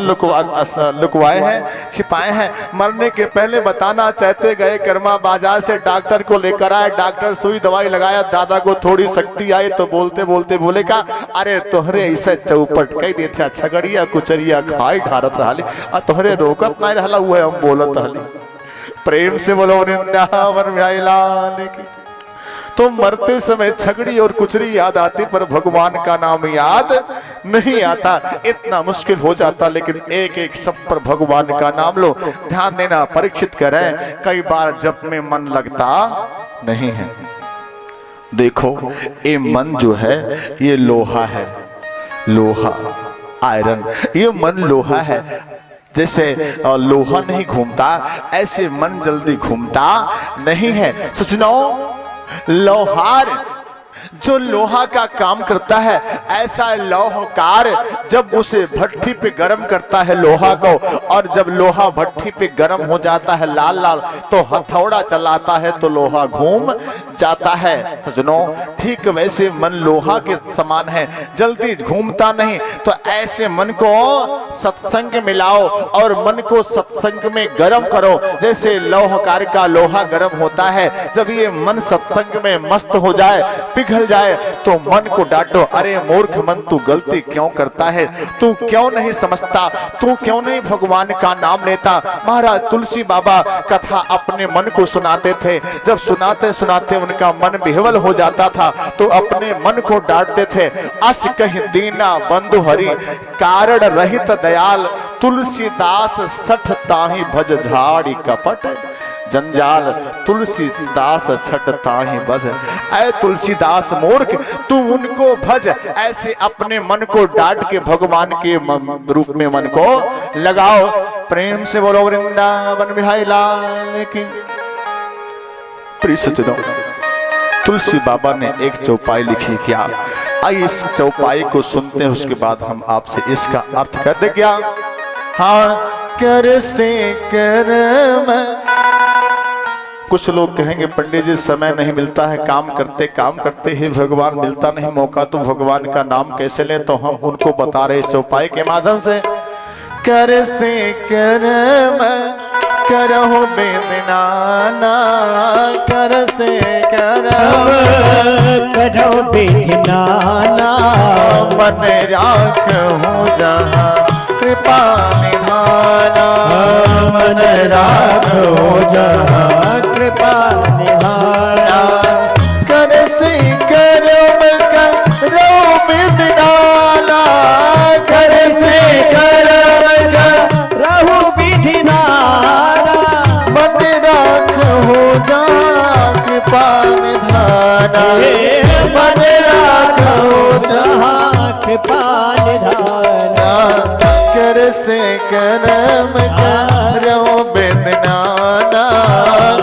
लुकवाए हैं, छिपाए हैं। मरने के पहले बताना चाहते गए कर्मा बाजार से डॉक्टर को लेकर आए, डॉक्टर सुई दवाई लगाया, दादा को थोड़ी शक्ति आई तो बोलते बोलते बोले का अरे तोहरे ऐसे चौपट कह देते छगड़िया कुचरिया खाई ढारत रहा और तोहरे रोकत नहीं रहा हुआ हम बोलत रही। प्रेम से बोलो वृंदावन बिहारी लाल की। तो मरते समय छगड़ी और कुचरी याद आती पर भगवान का नाम याद नहीं आता, इतना मुश्किल हो जाता। लेकिन एक एक शब्द पर भगवान का नाम लो। ध्यान देना, परीक्षित करें, कई बार जप में मन लगता नहीं है। देखो ये मन जो है ये लोहा है, लोहा आयरन, ये मन लोहा है। जैसे लोहा नहीं घूमता ऐसे मन जल्दी घूमता नहीं है। सजनों, लोहार जो लोहा का काम करता है, ऐसा लोहकार जब उसे भट्टी पे गर्म करता है लोहा को, और जब लोहा भट्टी पे गर्म हो जाता है लाल लाल, तो हथौड़ा चलाता है तो लोहा घूम जाता है। सजनों, ठीक वैसे मन लोहा के समान है, जल्दी घूमता नहीं। तो ऐसे मन को सत्संग में लाओ और मन को सत्संग में गर्म करो। जैसे लोहकार का लोहा गर्म होता है, जब ये मन सत्संग में मस्त हो जाए, पिघल जाए, तो मन को डांटो, अरे मूर्ख मन तू गलती क्यों करता है, तू क्यों नहीं समझता, तू क्यों नहीं भगवान का नाम लेता। महाराज तुलसी बाबा कथा अपने मन को सुनाते थे, जब सुनाते सुनाते उनका मन विह्वल हो जाता था तो अपने मन को डांटते थे। अस कहीं दीना बंधु हरि कारण रहित दयाल, तुलसीदास सठ ताही भज झाड़ी कपट जंजाल, तुलसीदास छठ ताही बज। ऐ तुलसीदास मूर्ख, तू उनको भज। ऐसे अपने मन को डांट के भगवान के रूप में मन को लगाओ। प्रेम से बोलो वृंदावन बिहारी लाल की। प्रिय सज्जनों, तुलसी बाबा ने एक चौपाई लिखी क्या? आइए इस चौपाई को सुनते हैं, उसके बाद हम आपसे इसका अर्थ कर दे क्या। हाँ, कर से कर कुछ लोग कहेंगे पंडित जी समय नहीं मिलता है, काम करते ही भगवान मिलता नहीं मौका, तो भगवान का नाम कैसे लें? तो हम उनको बता रहे चौपाई के माध्यम से। कर से करम करहु बेदनाना, कर से करम करहु बेदनाना, मन राखहु जहाँ कृपा निधाना, मन राखहु जहाँ कृपा निधाना। कर से करम करहु बेदनाना, कर से करम करहु बेदनाना, मन राखहु जहाँ कृपा निधाना, मन राखहु जहाँ कृपा निधाना। कर से करम करहु बेदनाना,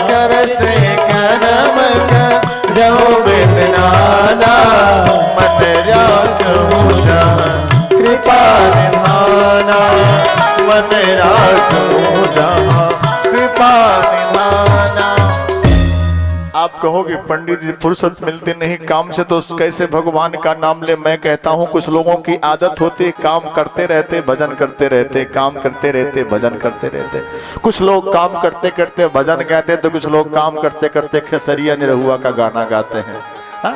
कर से करम करहु बेदनाना, मन राखहु जहाँ कृपा निधाना, मन राखहु जहाँ कृपा निधाना। आप कहोगे पंडित जी फुर्सत मिलती नहीं काम से, तो कैसे भगवान का नाम ले? मैं कहता हूँ कुछ लोगों की आदत होती है काम करते रहते भजन करते रहते, काम करते रहते भजन करते रहते। कुछ लोग काम करते करते भजन गाते, तो कुछ लोग काम करते करते खेसरिया निरहुआ का गाना गाते हैं। हाँ?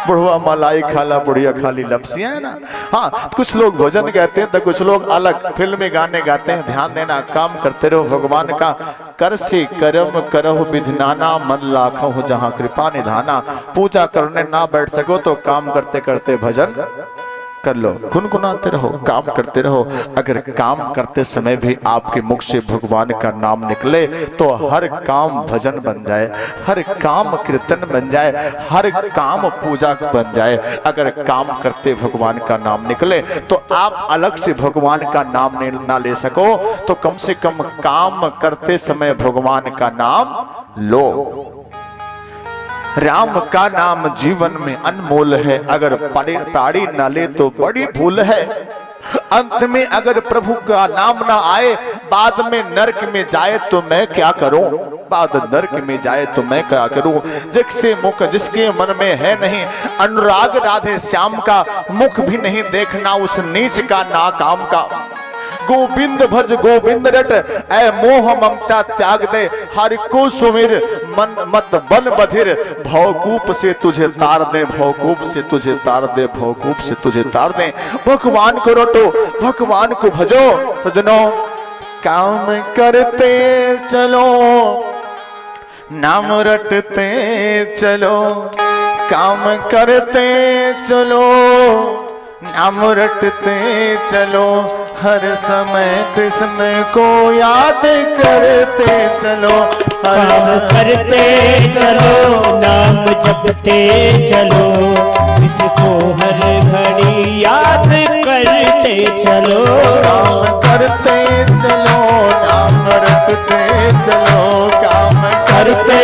बुढ़वा मलाई खाला बुढ़िया खाली लपसियां है ना। हाँ, कुछ लोग भजन गाते हैं तो कुछ लोग अलग फिल्मी गाने गाते हैं। ध्यान देना, काम करते रहो भगवान का। कर से करम करहु विधनाना, मन लाखहु जहाँ कृपा निधाना। पूजा करने ना बैठ सको तो काम करते करते भजन कर लो, गुनगुनाते रहो, काम करते रहो। अगर काम करते समय भी आपके मुख से भगवान का नाम निकले तो हर काम भजन बन जाए, हर काम कीर्तन बन जाए, हर काम पूजा बन जाए। अगर काम करते भगवान का नाम निकले तो आप अलग से भगवान का नाम ना ले सको तो कम से कम काम करते समय भगवान का नाम लो। राम का नाम जीवन में अनमोल है, अगर प्राणी न ले तो बड़ी भूल है। अंत में अगर प्रभु का नाम ना आए, बाद में नरक में जाए तो मैं क्या करूं? बाद नरक में जाए तो मैं क्या करूं? जिससे मुख जिसके मन में है नहीं अनुराग राधे श्याम का, मुख भी नहीं देखना उस नीच का ना काम का। गोविंद भज गोविंद रट, ऐ मोह ममता त्याग दे, हरि को सुमिर मन मत बन बधिर, भवकूप से तुझे तार दे, भवकूप से तुझे तार दे, भवकूप से तुझे तार दे। भगवान को रटो, भगवान को भजो सजनों, काम करते चलो, नाम रटते चलो, काम करते चलो, नाम रटते चलो, हर समय कृष्ण को याद करते चलो, काम करते चलो, नाम जपते चलो, कृष्ण को हर घड़ी याद करते चलो। काम करते चलो, नाम रटते चलो, काम करते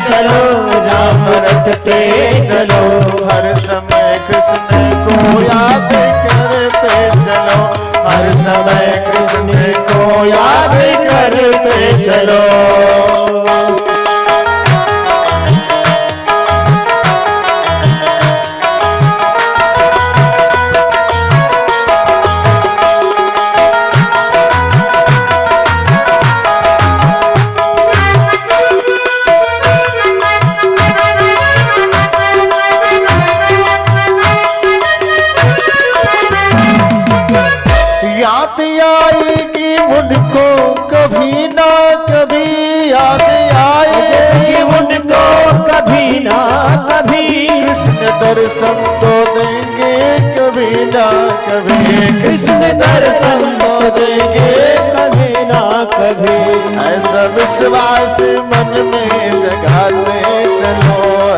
चलो, नाम रटते चलो, हर समय कृष्ण को याद करते चलो, हर समय कृष्ण को याद करते चलो। याद आएगी उनको कभी ना कभी, याद आएगी उनको कभी ना कभी, कृष्ण दर्शन तो देंगे कभी ना कभी, कृष्ण दर्शन तो देंगे कभी ना कभी। ऐसा विश्वास मन में जगाते चलो,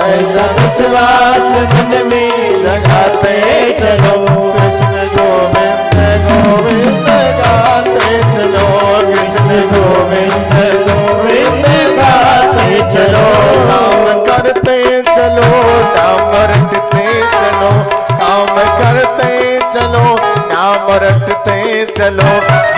ऐसा विश्वास मन में जगाते चलो, कृष्ण गोविंद गोविंद गाते चलो, कृष्ण गोविंद गोविंद गाते चलो, काम करते चलो, नाम रटते चलो, काम करते चलो, नाम रटते चलो,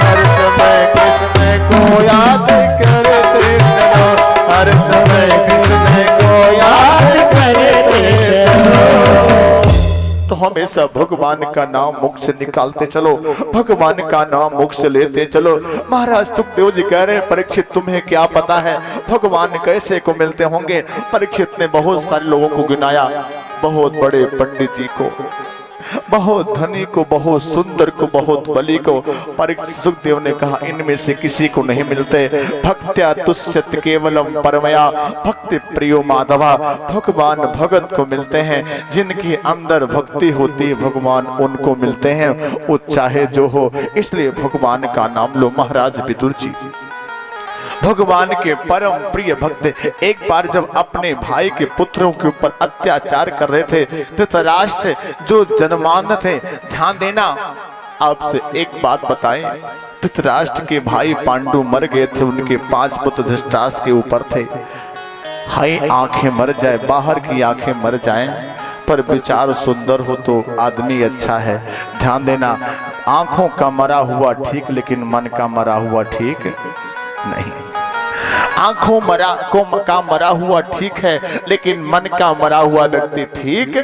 हर समय कृष्ण को याद करते चलो, हर समय कृष्ण को याद करते चलो। तो हमेशा भगवान का नाम मुख से निकालते चलो, भगवान का नाम मुख से लेते चलो। महाराज सुखदेव जी कह रहे हैं, परीक्षित तुम्हें क्या पता है भगवान कैसे को मिलते होंगे। परीक्षित ने बहुत सारे लोगों को गिनाया, बहुत बड़े पंडित जी को, बहुत धनी को, बहुत सुंदर को, बहुत बली को। परीक्षित सुखदेव ने कहा इनमें से किसी को नहीं मिलते। भक्त्या तुष्यत केवलम परमया भक्ति प्रियो माधवा, भगवान भगत को मिलते हैं, जिनकी अंदर भक्ति होती है भगवान उनको मिलते हैं, वो चाहे जो हो। इसलिए भगवान का नाम लो। महाराज विदुर जी भगवान के परम प्रिय भक्त एक बार जब अपने भाई के पुत्रों के ऊपर अत्याचार कर रहे थे, धृतराष्ट्र जो जनमानस थे, ध्यान देना, आपसे एक बात बताएं, धृतराष्ट्र के भाई पांडु मर गए थे, उनके 5 पुत्र धृतराष्ट्र के ऊपर थे। हाय आंखें मर जाए, बाहर की आंखें मर जाएं, पर विचार सुंदर हो तो आदमी अच्छा है। ध्यान देना, आंखों का मरा हुआ ठीक, लेकिन मन का मरा हुआ ठीक नहीं। आंखों का मरा हुआ ठीक है, लेकिन मन का मरा हुआ व्यक्ति ठीक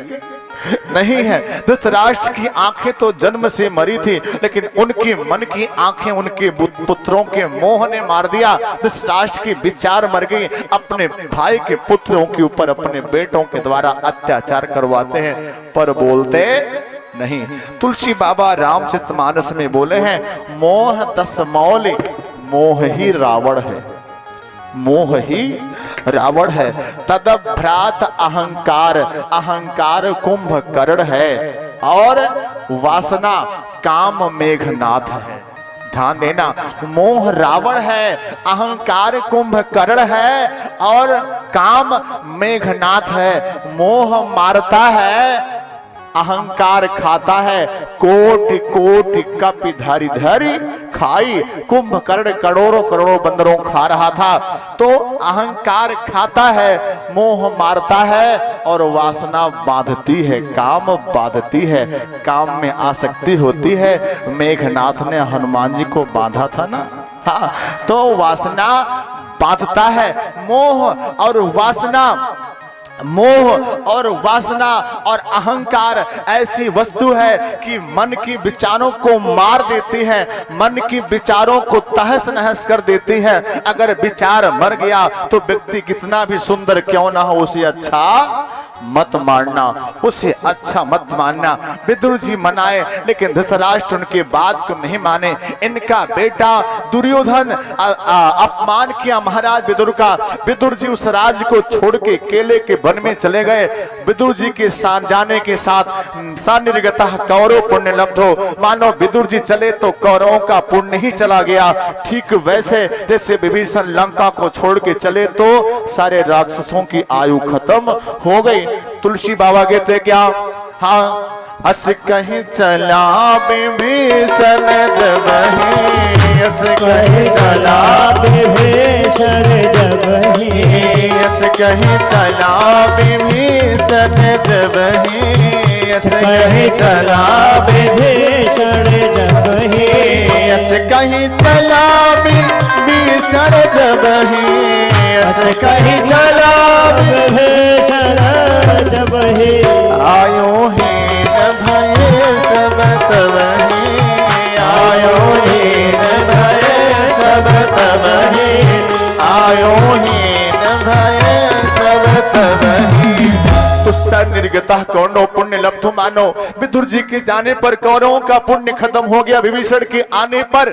नहीं है। धृतराष्ट्र की आंखें तो जन्म से मरी थी, लेकिन उनकी मन की आंखें उनके पुत्रों के मोह ने मार दिया। धृतराष्ट्र की विचार मर गई, अपने भाई के पुत्रों के ऊपर अपने बेटों के द्वारा अत्याचार करवाते हैं, पर बोलते नहीं। तुलसी बाबा रामचरितमानस में बोले हैं, मोह तस मौल, मोह ही रावण है, मोह ही रावण है। तदभ्रात अहंकार, अहंकार कुंभकर्ण है, और वासना काम मेघनाथ है। ध्यान देना, मोह रावण है, अहंकार कुंभकर्ण है, और काम मेघनाथ है। मोह मारता है, अहंकार खाता है, कोटि कोटि कपि धरि धरि खाई। कुंभकर्ण करोड़ों करोड़ों बंदरों खा रहा था, तो अहंकार खाता है, मोह मारता है, और वासना बांधती है, काम बांधती है, काम में आसक्ति होती है। मेघनाथ ने हनुमान जी को बांधा था ना, हाँ, तो वासना बांधता है। मोह और वासना मोह और वासना और अहंकार ऐसी वस्तु है कि मन की विचारों को मार देती है, मन की विचारों को तहस नहस कर देती है। अगर विचार मर गया तो व्यक्ति कितना भी सुंदर क्यों ना हो, उसे अच्छा मत मानना, उसे अच्छा मत मानना। विदुर जी मनाए लेकिन धृतराष्ट्र उनके बात को नहीं माने। इनका बेटा दुर्योधन अपमान किया महाराज विदुर का। विदुर जी उस राज को छोड़ के केले के वन में चले गए। विदुर जी के साथ जाने के साथ सानिर्गतः कौरव पुण्य लब्ध हो। मानो विदुर जी चले तो कौरवों का पुण्य ही चला गया। ठीक वैसे जैसे विभीषण लंका को छोड़ के चले तो सारे राक्षसों की आयु खत्म हो गई। तुलसी बाबा कहते क्या, हाँ, अस कहीं चला विभीषण जबहि, अस कहीं चला विभीषण जबहि, अस कहीं चला विभीषण जबहि, अस कहीं चला विभीषण जबहि, अस कहीं चला विभीषण जबहि, अस कहीं चला विभीषण जबहि, आयो हीन भय सब तबहि, आयो हीन भय सब तबहि, आयो हीन भय सब तबहि। तो सनिर्गतः कौरवों पुण्य लब्धु मानो। विदुर जी के जाने पर कौरवों का पुण्य खत्म हो गया। विभीषण के आने पर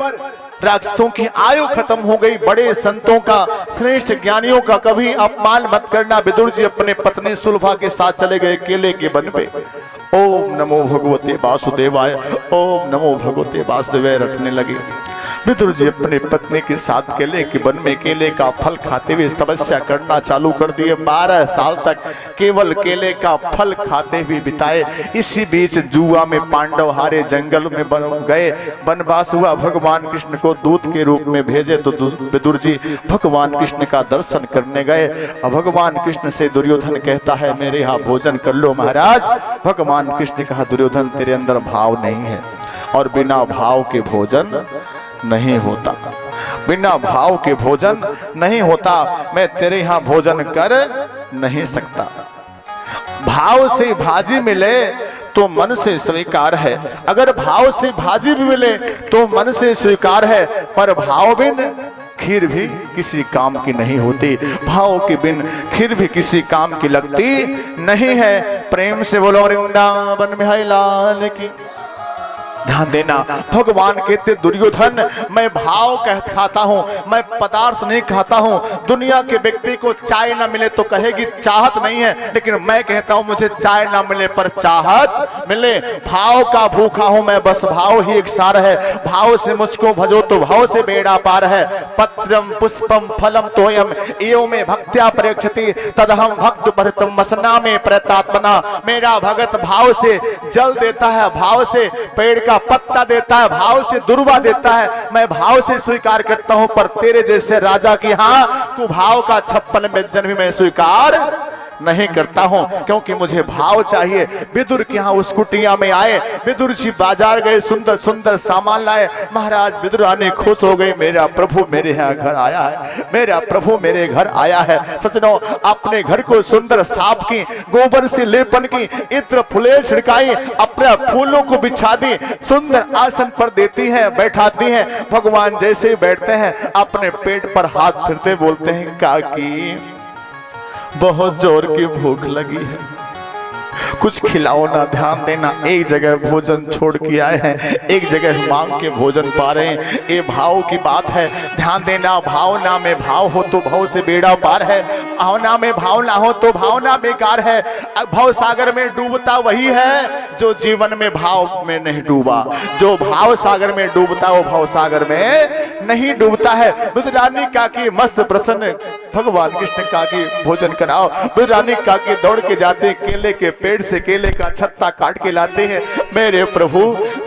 राक्षसों की आयु खत्म हो गई। बड़े संतों का, श्रेष्ठ ज्ञानियों का कभी अपमान मत करना। विदुर जी अपने पत्नी सुलभा के साथ चले गए केले के वन पे। ओम नमो भगवते वासुदेवाय, ओम नमो भगवते वासुदेवाय रटने लगे। विदुर जी अपने पत्नी के साथ केले के वन में केले का फल खाते हुए तपस्या करना चालू कर दिए। 12 साल तक केवल केले का फल खाते हुए बिताए। इसी बीच जुआ में पांडव हारे, जंगल में गए, वनवास हुआ। भगवान कृष्ण को दूत के रूप में भेजे तो विदुर जी भगवान कृष्ण का दर्शन करने गए। भगवान कृष्ण से दुर्योधन कहता है मेरे यहाँ भोजन कर लो महाराज। भगवान कृष्ण ने कहा दुर्योधन तेरे अंदर भाव नहीं है और बिना भाव के भोजन नहीं होता, बिना भाव के भोजन नहीं होता। मैं तेरे यहां भोजन कर नहीं सकता। भाव से भाजी मिले तो मन से स्वीकार है, अगर भाव से भाजी भी मिले तो मन से स्वीकार है, पर भाव बिन खीर भी किसी काम की नहीं होती। भाव के बिन खीर भी किसी काम की लगती नहीं है। प्रेम से बोलो वृंदावन में है लाल की। ध्यान देना, भगवान कहते दुर्योधन मैं भाव खाता हूं, मैं पदार्थ नहीं खाता हूं। दुनिया के व्यक्ति को चाय ना मिले तो कहेगी चाहत नहीं है, लेकिन मैं कहता हूं मुझे चाय ना मिले पर चाहत मिले। भाव का भूखा हूं मैं, बस भाव ही एक सार है। भाव से मुझको भजो तो भाव से बेड़ा पार है। पत्रम पुष्पम फलम तोयम एवं में भक्त्या प्रयच्छति तदहम भक्त भरतम मसना में प्रतात्मना। मेरा भगत भाव से जल देता है, भाव से पेड़ का पत्ता देता है, भाव से दुर्वा देता है। मैं भाव से स्वीकार करता हूं, पर तेरे जैसे राजा की हाँ तू भाव का 56 व्यंजन भी मैं स्वीकार नहीं करता हूं, क्योंकि मुझे भाव चाहिए। विदुर के यहाँ उस कुटिया में आए। विदुर जी बाजार गए, सुंदर सुंदर सामान लाए। महाराज विदुर आने खुश हो गए, मेरा प्रभु मेरे यहाँ घर आया है, मेरा प्रभु मेरे घर आया है। सज्जनों, अपने घर को सुंदर साफ की, गोबर से लेपन की, इत्र फुले छिड़काई, अपने फूलों को बिछा दी, सुंदर आसन पर देती है, बैठाती है। भगवान जैसे बैठते हैं अपने पेट पर हाथ फिरते बोलते हैं काकी बहुत जोर की भूख लगी है, कुछ खिलाओ ना। ध्यान देना, एक जगह भोजन छोड़ के आए हैं, एक जगह मांग के भोजन पा रहे हैं। ये भाव की बात है। ध्यान देना, भावना में भाव हो तो भाव से बेड़ा पार है, भावना में भाव ना हो तो भावना बेकार है। भाव सागर में डूबता वही है जो जीवन में भाव में नहीं डूबा। जो भाव सागर में डूबता वो भाव सागर में नहीं डूबता है। बुद्धरानी काकी मस्त प्रसन्न, भगवान कृष्ण काकी भोजन कराओ। बुद्धरानी काकी दौड़ के जाते केले के पेड़ से से केले का छत्ता काट के लाते हैं। मेरे प्रभु,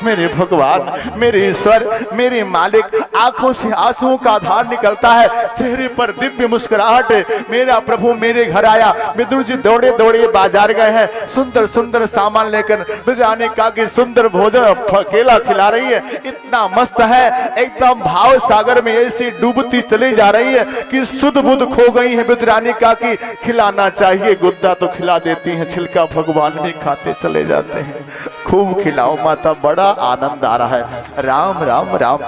मेरे भगवान, मेरे ईश्वर, मेरे मालिक, आंखों से आंसुओं का धार निकलता है, चेहरे पर दिव्य मुस्कुराहट। मेरा प्रभु मेरे घर आया। विदुर जी दौड़े दौड़े बाजार गए हैं, सुंदर सुंदर सामान लेकर विद्रानी का की सुंदर भोजन केला खिला रही है। इतना मस्त है, एकदम भाव सागर में ऐसी डूबती चली जा रही है कि सुध बुध खो गई है। विद्रानी का की खिलाना चाहिए, गुद्दा तो खिला देती हैं, छिलका भगवान भी खाते चले जाते हैं। खूब खिलाओ माता, बड़ा आनंद आ रहा है। राम राम राम।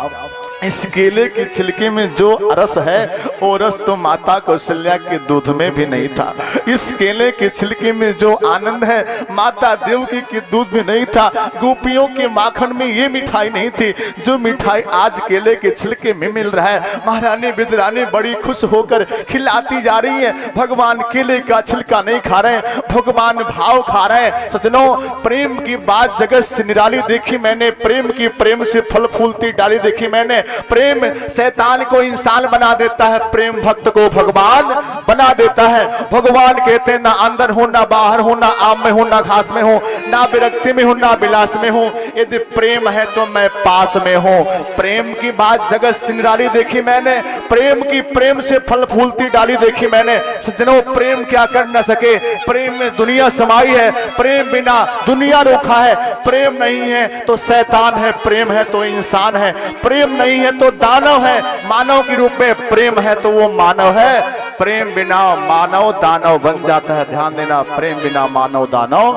इस केले के छिलके में जो रस है वो रस तो माता कौशल्या के दूध में भी नहीं था। इस केले के छिलके में जो आनंद है माता देवकी के दूध में नहीं था। गोपियों के माखन में ये मिठाई नहीं थी जो मिठाई आज केले के छिलके में मिल रहा है। महारानी विद्रानी बड़ी खुश होकर खिलाती जा रही है। भगवान केले का छिलका नहीं खा रहे हैं, भगवान भाव खा रहे हैं। सजनों, प्रेम की बात जगत से निराली देखी मैंने, प्रेम की प्रेम से फल फूलती डाली देखी मैंने। प्रेम शैतान को इंसान बना देता है, प्रेम भक्त को भगवान बना देता है। भगवान कहते हैं ना अंदर हो ना बाहर हो, ना आम में हो ना घास में हो, ना विरक्ति में हो ना विलास में हो, यदि प्रेम है तो मैं पास में हूं। प्रेम की बात जगत से निराली देखी मैंने, प्रेम की प्रेम से फल फूलती डाली देखी मैंने। सज्जनों, प्रेम क्या कर न सके, प्रेम में दुनिया समाई है, प्रेम बिना दुनिया रोका है। प्रेम नहीं है तो शैतान है, प्रेम है तो इंसान है, प्रेम नहीं है तो दानव है, मानव के रूप में प्रेम है तो वो मानव है। प्रेम बिना मानव दानव बन जाता है। ध्यान देना, प्रेम बिना मानव दानव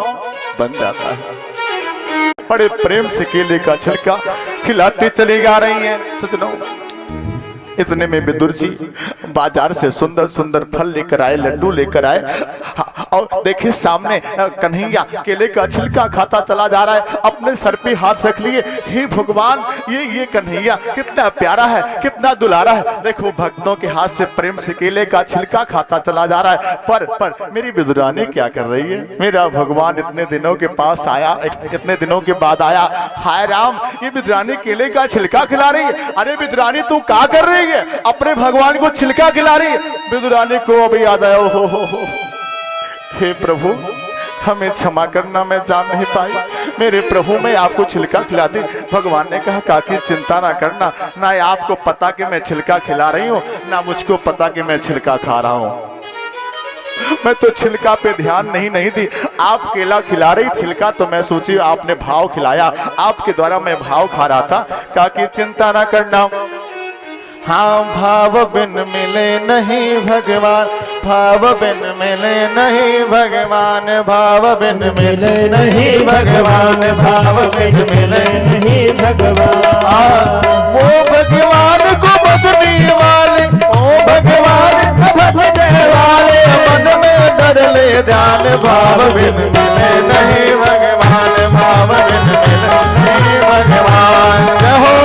बन जाता है। बड़े प्रेम से केले का छिलका खिलाते चली जा रही हैं। सजनों, इतने में विदुर जी बाजार से सुंदर सुंदर फल लेकर आए, लड्डू लेकर आए, और देखिए सामने कन्हैया केले का छिलका खाता चला जा रहा है। अपने सर पे हाथ रख लिए, हे भगवान, ये कन्हैया कितना प्यारा है, कितना दुलारा है। देखो भक्तों के हाथ से प्रेम से केले का छिलका खाता चला जा रहा है। पर मेरी विदुरानी क्या कर रही है? मेरा भगवान इतने दिनों के पास आया, इतने दिनों के बाद आया। हाय राम, ये विदुरानी केले का छिलका खिला रही है। अरे विदुरानी तू क्या कर रही है? अपने भगवान को छिलका खिला रही है। विदुरानी को अभी याद आया, हो हे प्रभु, हमें क्षमा करना, मैं जान नहीं पाई। मेरे प्रभु, मैं आपको छिलका खिला दी। भगवान ने कहा काकी चिंता ना करना, ना आपको पता कि मैं छिलका खिला रही हूँ, ना मुझको पता कि मैं छिलका खा रहा हूँ। मैं तो छिलका पे ध्यान नहीं दी। आप केला खिला रही, छिलका तो मैं सोची आपने भाव खिलाया, आपके द्वारा मैं भाव खा रहा था। काकी चिंता ना करना। हाँ, भाव बिन मिले नहीं भगवान, भाव बिन मिले नहीं भगवान, भाव बिन मिले नहीं भगवान, भाव बिन मिले नहीं भगवान। वो भगवान को बसने वाले, ओ भगवान को बसने वाले, मन में डर ले ध्यान, भाव बिन मिले नहीं भगवान, भाव बिन मिले नहीं भगवान। जय हो।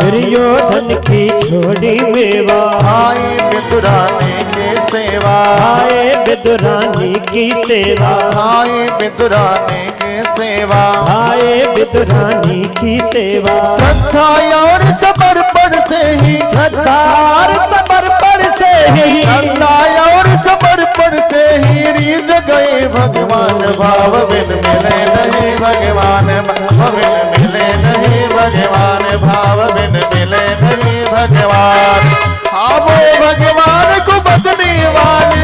दुर्योधन की छोड़ी मेवा, आए विदुरानी की सेवा, आए विदुरानी की सेवा, आए विदुरानी की सेवा, आए विदुरानी की सेवा। श्रद्धा और समर्पण से ही, श्रद्धा और समर्पण से ही, श्रद्धा और समर्पण से ही रीझ गए भगवान, भाव बिन मिले नहीं भगवान, भाव बिन मिले नहीं भगवान, भाव बिन मिले नहीं भगवान। हाँ, वो भगवान को बदने वाले,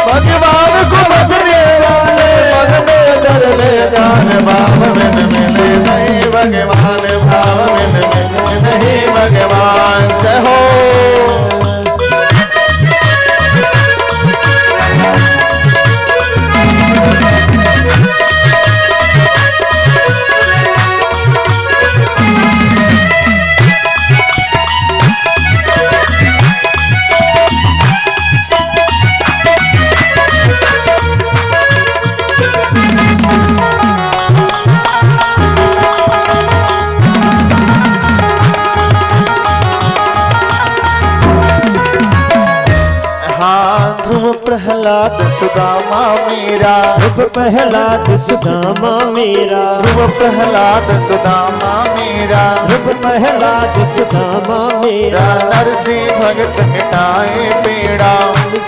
भगवान को बदने वाले, मन में डर ले जान, भाव बिन मिले नहीं भगवान, भाव बिन मिले नहीं भगवान। जय हो। प्रहलाद सुदामा मेरा, ध्रुव प्रहलाद सुदामा मेरा, ध्रुव प्रहलाद सुदामा मेरा, ध्रुव प्रहलाद सुदामा मेरा, नर से भगत मिटाए पीड़ा,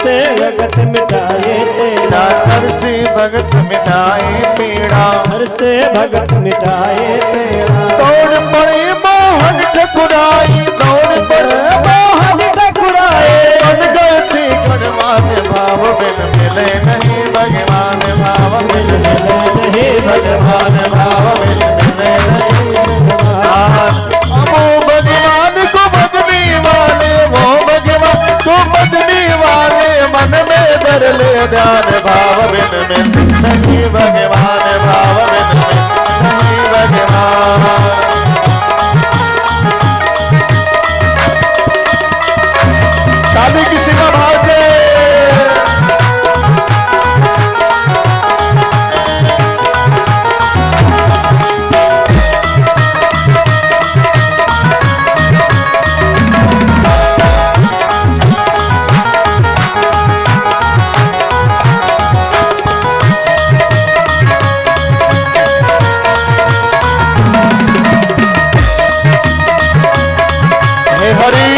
से भगत मिटाए तेरा, नर से भगत मिटाए पीड़ा, हर से भगत मिटाए तेरा। दौड़ पड़े मोहन ठकुराई, दौड़ पड़े मोहन ठकुराए, बन गए थे गणवान भाव बिन मिले नहीं भगवान, भाव बिन मिले नहीं भगवान, भाव बिन मिले नहीं भगवान। वो भगवान को बदनी वाले, वो भगवान को बदनी वाले, मन में धर ले ध्यान, भाव बिन मिले नहीं भगवान, भाव बिन मिले नहीं भगवान। ताली किसी का भाव से हे हरि।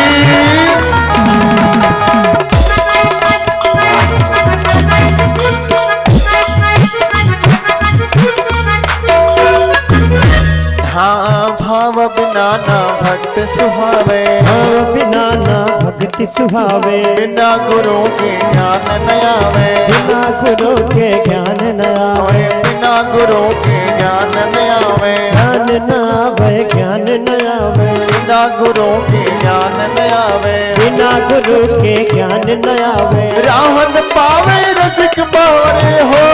हाँ भाव बिना ना भक्त सुहावे, भाव बिना ना भक्ति सुहावे, बिना गुरु के ज्ञान न आवे, बिना गुरु के ज्ञान न आवे, बिना गुरु के ज्ञान न आवे, ज्ञान न आवे, ज्ञान न आवे, बिना गुरु के ज्ञान न आवे, बिना गुरु के ज्ञान न आवे। राहन पावे रसिक पावे हो,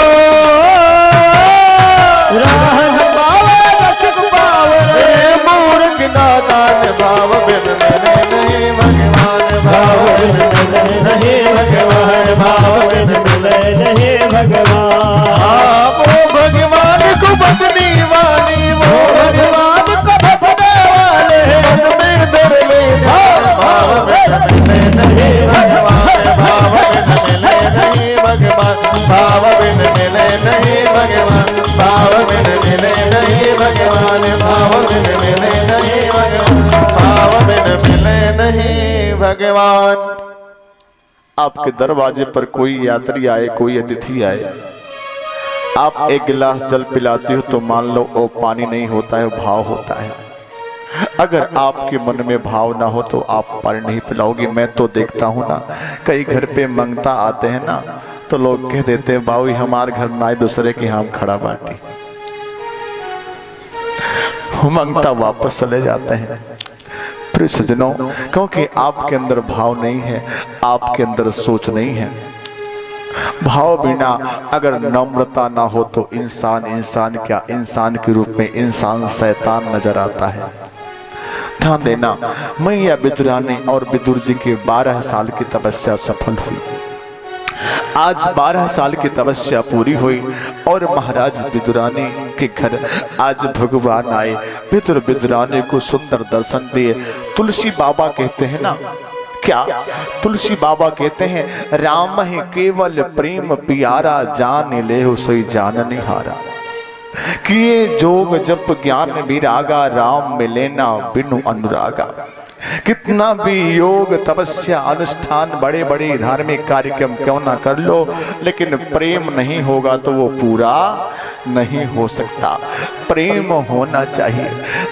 राहन पावे रसिक पावे, मूर्ख नादान भाव बिन मिले नहीं भगवान, भाव बिन मिले नहीं भगवान, भाव बिन मिले नहीं भगवान। वो भगवान को बदनी वाली, वो भगवान को बदने वाले, मन में धर ले ध्यान, भाव बिन मिले नहीं भगवान, भाव बिन मिले नहीं भगवान, भाव बिन मिले नहीं भगवान, भाव बिन मिले नहीं भगवान, भाव बिन मिले नहीं भगवान, भाव बिन मिले नहीं भगवान। आपके दरवाजे पर कोई यात्री आए, कोई अतिथि आए, आप एक गिलास जल पिलाती हो तो मान लो वो पानी नहीं होता है, भाव होता है। अगर आपके मन में भाव ना हो तो आप पानी नहीं पिलाओगे। मैं तो देखता हूँ ना, कई घर पे मंगता आते हैं ना, तो लोग कह देते हैं बाबू हमारे घर ना आए, दूसरे के हम खड़ा बाटी, मंगता वापस चले जाते हैं। प्रिय सज्जनों, क्योंकि आपके अंदर भाव नहीं है, आपके अंदर सोच नहीं है। भाव बिना अगर नम्रता ना हो तो इंसान इंसान क्या, इंसान के रूप में इंसान शैतान नजर आता है। ध्यान देना, मैया विदुरानी और विदुर जी के 12 साल की तपस्या सफल हुई। आज 12 साल की तपस्या पूरी हुई और महाराज विदुरानी के घर आज भगवान आए। विदुर विदुरानी को सुंदर दर्शन दिए। तुलसी बाबा कहते हैं ना, क्या तुलसी बाबा कहते हैं, राम है केवल प्रेम प्यारा, जान ले हो सोई जान निहारा। किए जोग जप ज्ञान विरागा, राम मिले ना बिनु अनुरागा। कितना भी योग तपस्या अनुष्ठान बड़े बड़े धार्मिक कार्यक्रम क्यों ना कर लो, लेकिन प्रेम नहीं होगा तो वो पूरा नहीं हो सकता। प्रेम होना चाहिए।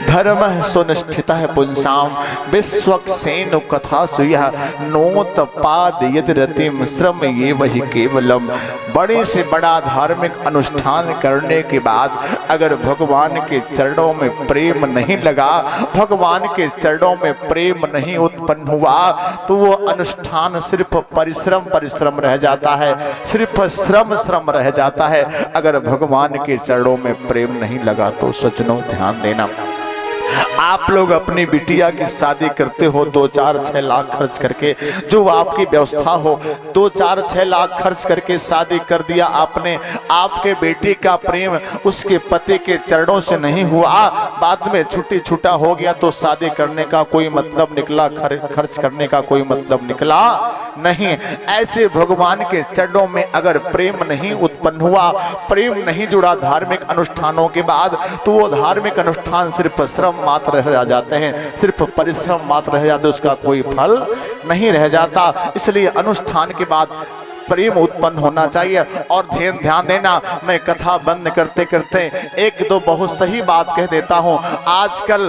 धर्म सुनिष्ठित है पुंसाम, विश्वक्सेन कथा सुयः, नोत पाद यद रतिम श्रम ये वही केवलम। बड़े से बड़ा धार्मिक अनुष्ठान करने के बाद अगर भगवान के चरणों में प्रेम नहीं लगा, भगवान के चरणों में प्रेम नहीं उत्पन्न हुआ, तो वो अनुष्ठान सिर्फ परिश्रम रह जाता है, सिर्फ श्रम रह जाता है। अगर भगवान के चरणों में प्रेम नहीं लगा तो सज्जनों ध्यान देना, आप लोग अपनी बिटिया की शादी करते हो 2-4-6 लाख खर्च करके, जो आपकी व्यवस्था हो 2-4-6 लाख खर्च करके शादी कर दिया आपने। आपके बेटे का प्रेम उसके पति के चरणों से नहीं हुआ, बाद में छुट्टी छूटा हो गया, तो शादी करने का कोई मतलब निकला, खर्च करने का कोई मतलब निकला नहीं। ऐसे भगवान के चरणों में अगर प्रेम नहीं उत्पन्न हुआ, प्रेम नहीं जुड़ा धार्मिक अनुष्ठानों के बाद, तो वो धार्मिक अनुष्ठान सिर्फ श्रम मात्र रह जाते हैं, सिर्फ परिश्रम मात्र रह जाते, उसका कोई फल नहीं रह जाता। इसलिए अनुष्ठान के बाद प्रेम उत्पन्न होना चाहिए। और ध्यान देना, मैं कथा बंद करते करते एक दो बहुत सही बात कह देता हूं। आजकल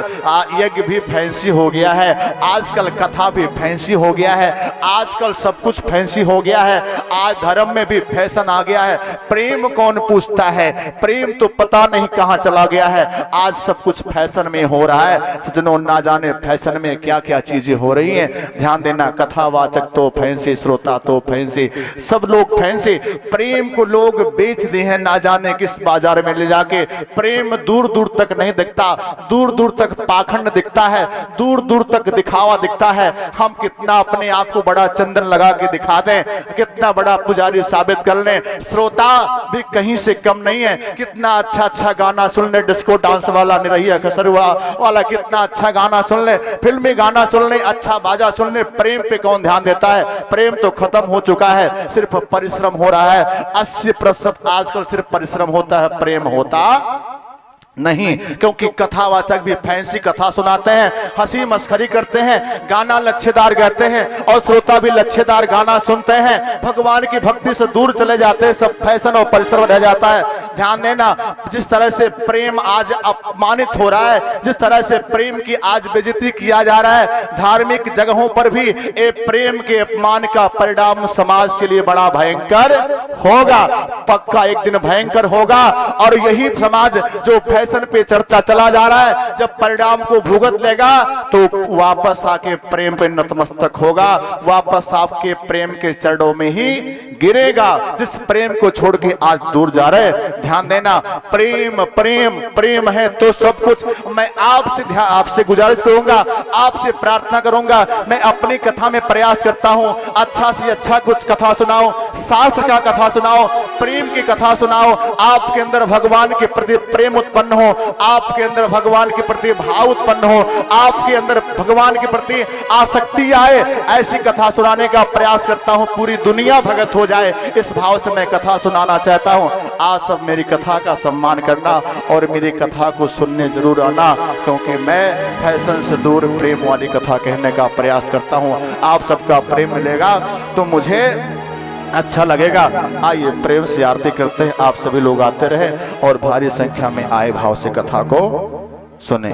यज्ञ भी फैंसी हो गया है, आजकल कथा भी फैंसी हो गया है, आजकल सब कुछ फैंसी हो गया है, आज धर्म में भी फैशन आ गया है। प्रेम कौन पूछता है? प्रेम तो पता नहीं कहां चला गया है। आज सब कुछ फैशन में हो रहा है। सज्जनों, ना जाने फैशन में क्या क्या चीजें हो रही हैं। ध्यान देना, कथावाचक तो फैंसी, श्रोता तो फैंसी, सब लोग फैंसी। प्रेम को लोग बेच दिए हैं ना जाने किस बाजार में ले जाके। प्रेम दूर दूर तक नहीं दिखता, दूर दूर तक पाखंड दिखता है, दूर दूर तक दिखावा दिखता है। हम कितना अपने आप को बड़ा चंदन लगा के दिखा दें, कितना बड़ा पुजारी साबित कर लें, श्रोता भी कहीं से कम नहीं है। कितना अच्छा अच्छा गाना सुन ले, डिस्को डांस वाला, निरहिया खसरुआ वाला, कितना अच्छा गाना सुन ले, फिल्मी गाना सुन ले, अच्छा बाजा सुन ले। प्रेम पे कौन ध्यान देता है? प्रेम तो खत्म हो चुका है, सिर्फ परिश्रम हो रहा है। 80% आजकल सिर्फ परिश्रम होता है, प्रेम होता नहीं। क्योंकि कथावाचक भी फैंसी कथा सुनाते हैं, हंसी मस्खरी करते हैं, गाना लच्छेदार गाते हैं, और श्रोता भी लच्छेदार गाना सुनते हैं। भगवान की भक्ति से दूर चले जाते हैं, सब फैशन और परिश्रम रह जाता है। ध्यान देना, जिस तरह से प्रेम आज अपमानित हो रहा है, जिस तरह से प्रेम की आज बेइज्जती किया जा रहा है, धार्मिक जगहों पर भी ये प्रेम के अपमान का परिणाम समाज के लिए बड़ा भयंकर होगा, पक्का एक दिन भयंकर होगा। और यही समाज जो फैशन पे चढ़ता चला जा रहा है, जब परिणाम को भुगत लेगा तो वापस आके प्रेम पे नतमस्तक होगा, वापस आपके प्रेम के चरणों में ही गिरेगा, जिस प्रेम को छोड़ के आज दूर जा रहे। ध्यान देना, प्रेम प्रेम प्रेम है तो सब कुछ। मैं आपसे गुजारिश करूंगा, आपसे प्रार्थना करूंगा, मैं अपनी कथा में प्रयास करता हूं अच्छा से अच्छा कुछ कथा सुनाओ, शास्त्र का कथा सुनाओ, प्रेम की कथा सुनाओ। आपके अंदर भगवान के प्रति प्रेम उत्पन्न हो, आपके अंदर भगवान के प्रति भाव उत्पन्न हो, आपके अंदर भगवान के प्रति आसक्ति आए, ऐसी कथा सुनाने का प्रयास करता हूं। पूरी दुनिया भगत हो जाए, इस भाव से मैं कथा सुनाना चाहता हूं। आप सब मेरी कथा का सम्मान करना और मेरी कथा को सुनने जरूर आना, क्योंकि मैं फैशन से दूर प्रेम वाली कथा कहने का प्रयास करता हूं। आप सबका प्रेम मिलेगा तो मुझे अच्छा लगेगा। आइए प्रेम से आरती करते हैं, आप सभी लोग आते रहे और भारी संख्या में आए भाव से कथा को सुने।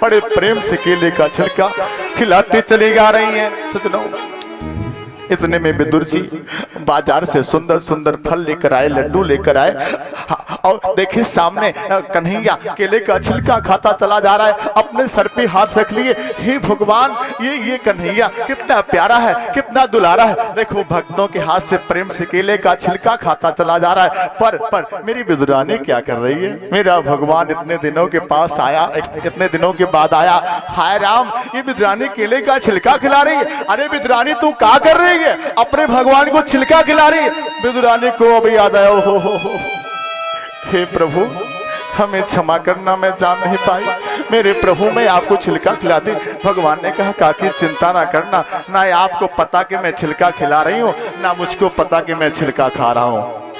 बड़े प्रेम से केले का छिलका खिलाते चली जा रही हैं। सजनों, इतने में विदुर जी बाजार से सुंदर सुंदर फल लेकर आए, लड्डू लेकर आए, और देखिए सामने कन्हैया केले का छिलका खाता चला जा रहा है, अपने सर पे हाथ रख लिए। हे भगवान, ये कन्हैया कितना प्यारा है, कितना दुलारा है। देखो भक्तों के हाथ से प्रेम से केले का छिलका खाता चला जा रहा है। पर मेरी विदुरानी क्या कर रही है? मेरा भगवान इतने दिनों के पास आया, इतने दिनों के बाद आया। हाय राम, ये विदुरानी केले का छिलका खिला रही है। अरे विदुरानी तू क्या कर रही है? अपने भगवान को छिलका खिला रही है। विदुरानी को अभी याद आया, हो हे प्रभु हमें क्षमा करना, मैं जान नहीं पाई। मेरे प्रभु मैं आपको छिलका खिला दी। भगवान ने कहा काकी चिंता ना करना, ना आपको पता कि मैं छिलका खिला रही हूँ, ना मुझको पता कि मैं छिलका खा रहा हूँ।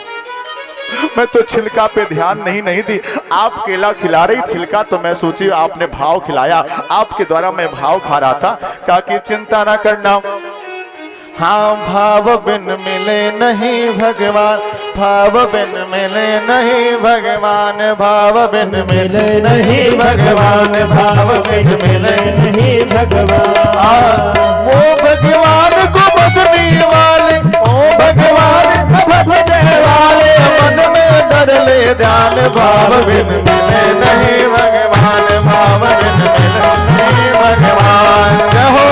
मैं तो छिलका पे ध्यान नहीं दी। आप केला खिला रही, छिलका तो मैं सोची आपने भाव खिलाया, आपके द्वारा मैं भाव खा रहा था। काकी चिंता ना करना, हाँ भाव बिन मिले नहीं भगवान, भाव बिन मिले नहीं भगवान, भाव बिन मिले नहीं भगवान, भाव बिन मिले नहीं भगवान। वो भगवान को बसने वाले, ओ भगवान को बसने वाले, मन में धर ले ध्यान, भाव बिन मिले नहीं भगवान, भाव बिन मिले नहीं भगवान। जय हो।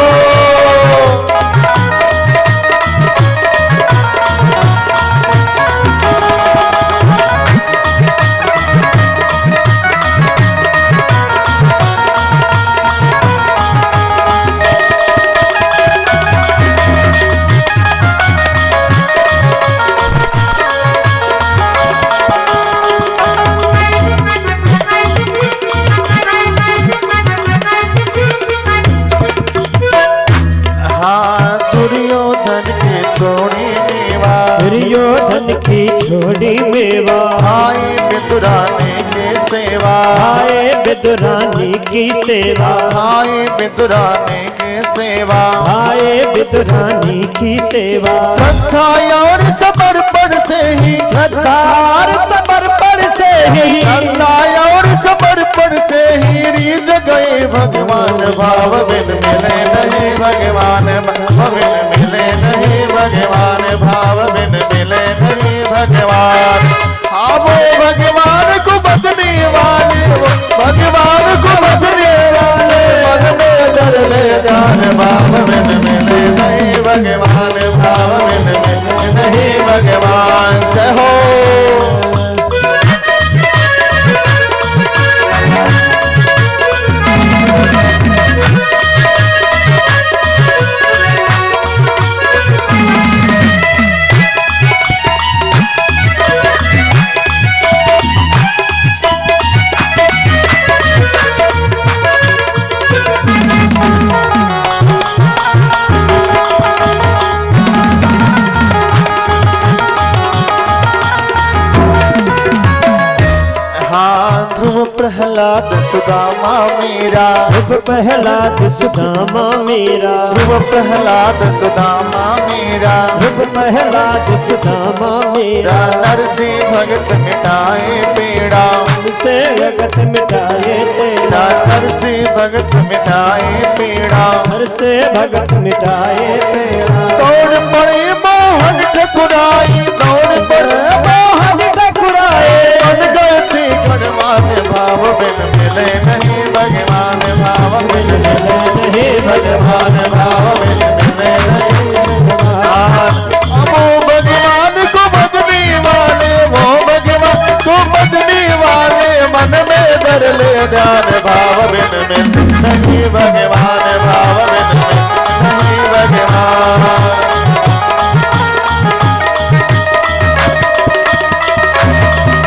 विदुरानी की सेवा, आए विदुरानी की सेवा, आए विदुरानी की सेवा, आए विदुरानी की सेवा। श्रद्धा और समर्पण से ही, श्रद्धा और समर्पण से ही, श्रद्धा और समर्पण से ही रीझ गए भगवान। भाव बिन मिले नहीं भगवान, भाव बिन मिले नहीं भगवान, भाव बिन मिले नहीं भगवान। वो भगवान को बदने वाले, भगवान को बदने वाले, मन में डर ले जान। भाव बिन मिले नहीं भगवान, भाव बिन मिले नहीं भगवान। जय हो। ध्रुव प्रहलाद सुदामा मेरा, ध्रुव प्रहलाद सुदामा मेरा, ध्रुव प्रहलाद सुदामा मेरा, ध्रुव प्रहलाद सुदामा मेरा। नर से भगत मिटाए पीड़ा, से जगत मिटाए तेरा, नर से भगत मिटाए पीड़ा, हर से भगत मिटाए तेरा। दौड़ पड़े मोहन ठकुराई, दौड़ पड़े मोहन ठकुराए, बन गए थे गणवान। भाव बिन मिले नहीं भगवान, भाव बिन मिले नहीं भगवान, भाव बिन मिले नहीं भगवान। वो भगवान को बदने वाले, वो भगवान को बदने वाले, मन में डर ले ध्यान। भाव बिन मिले नहीं भगवान, भाव बिन मिले नहीं भगवान।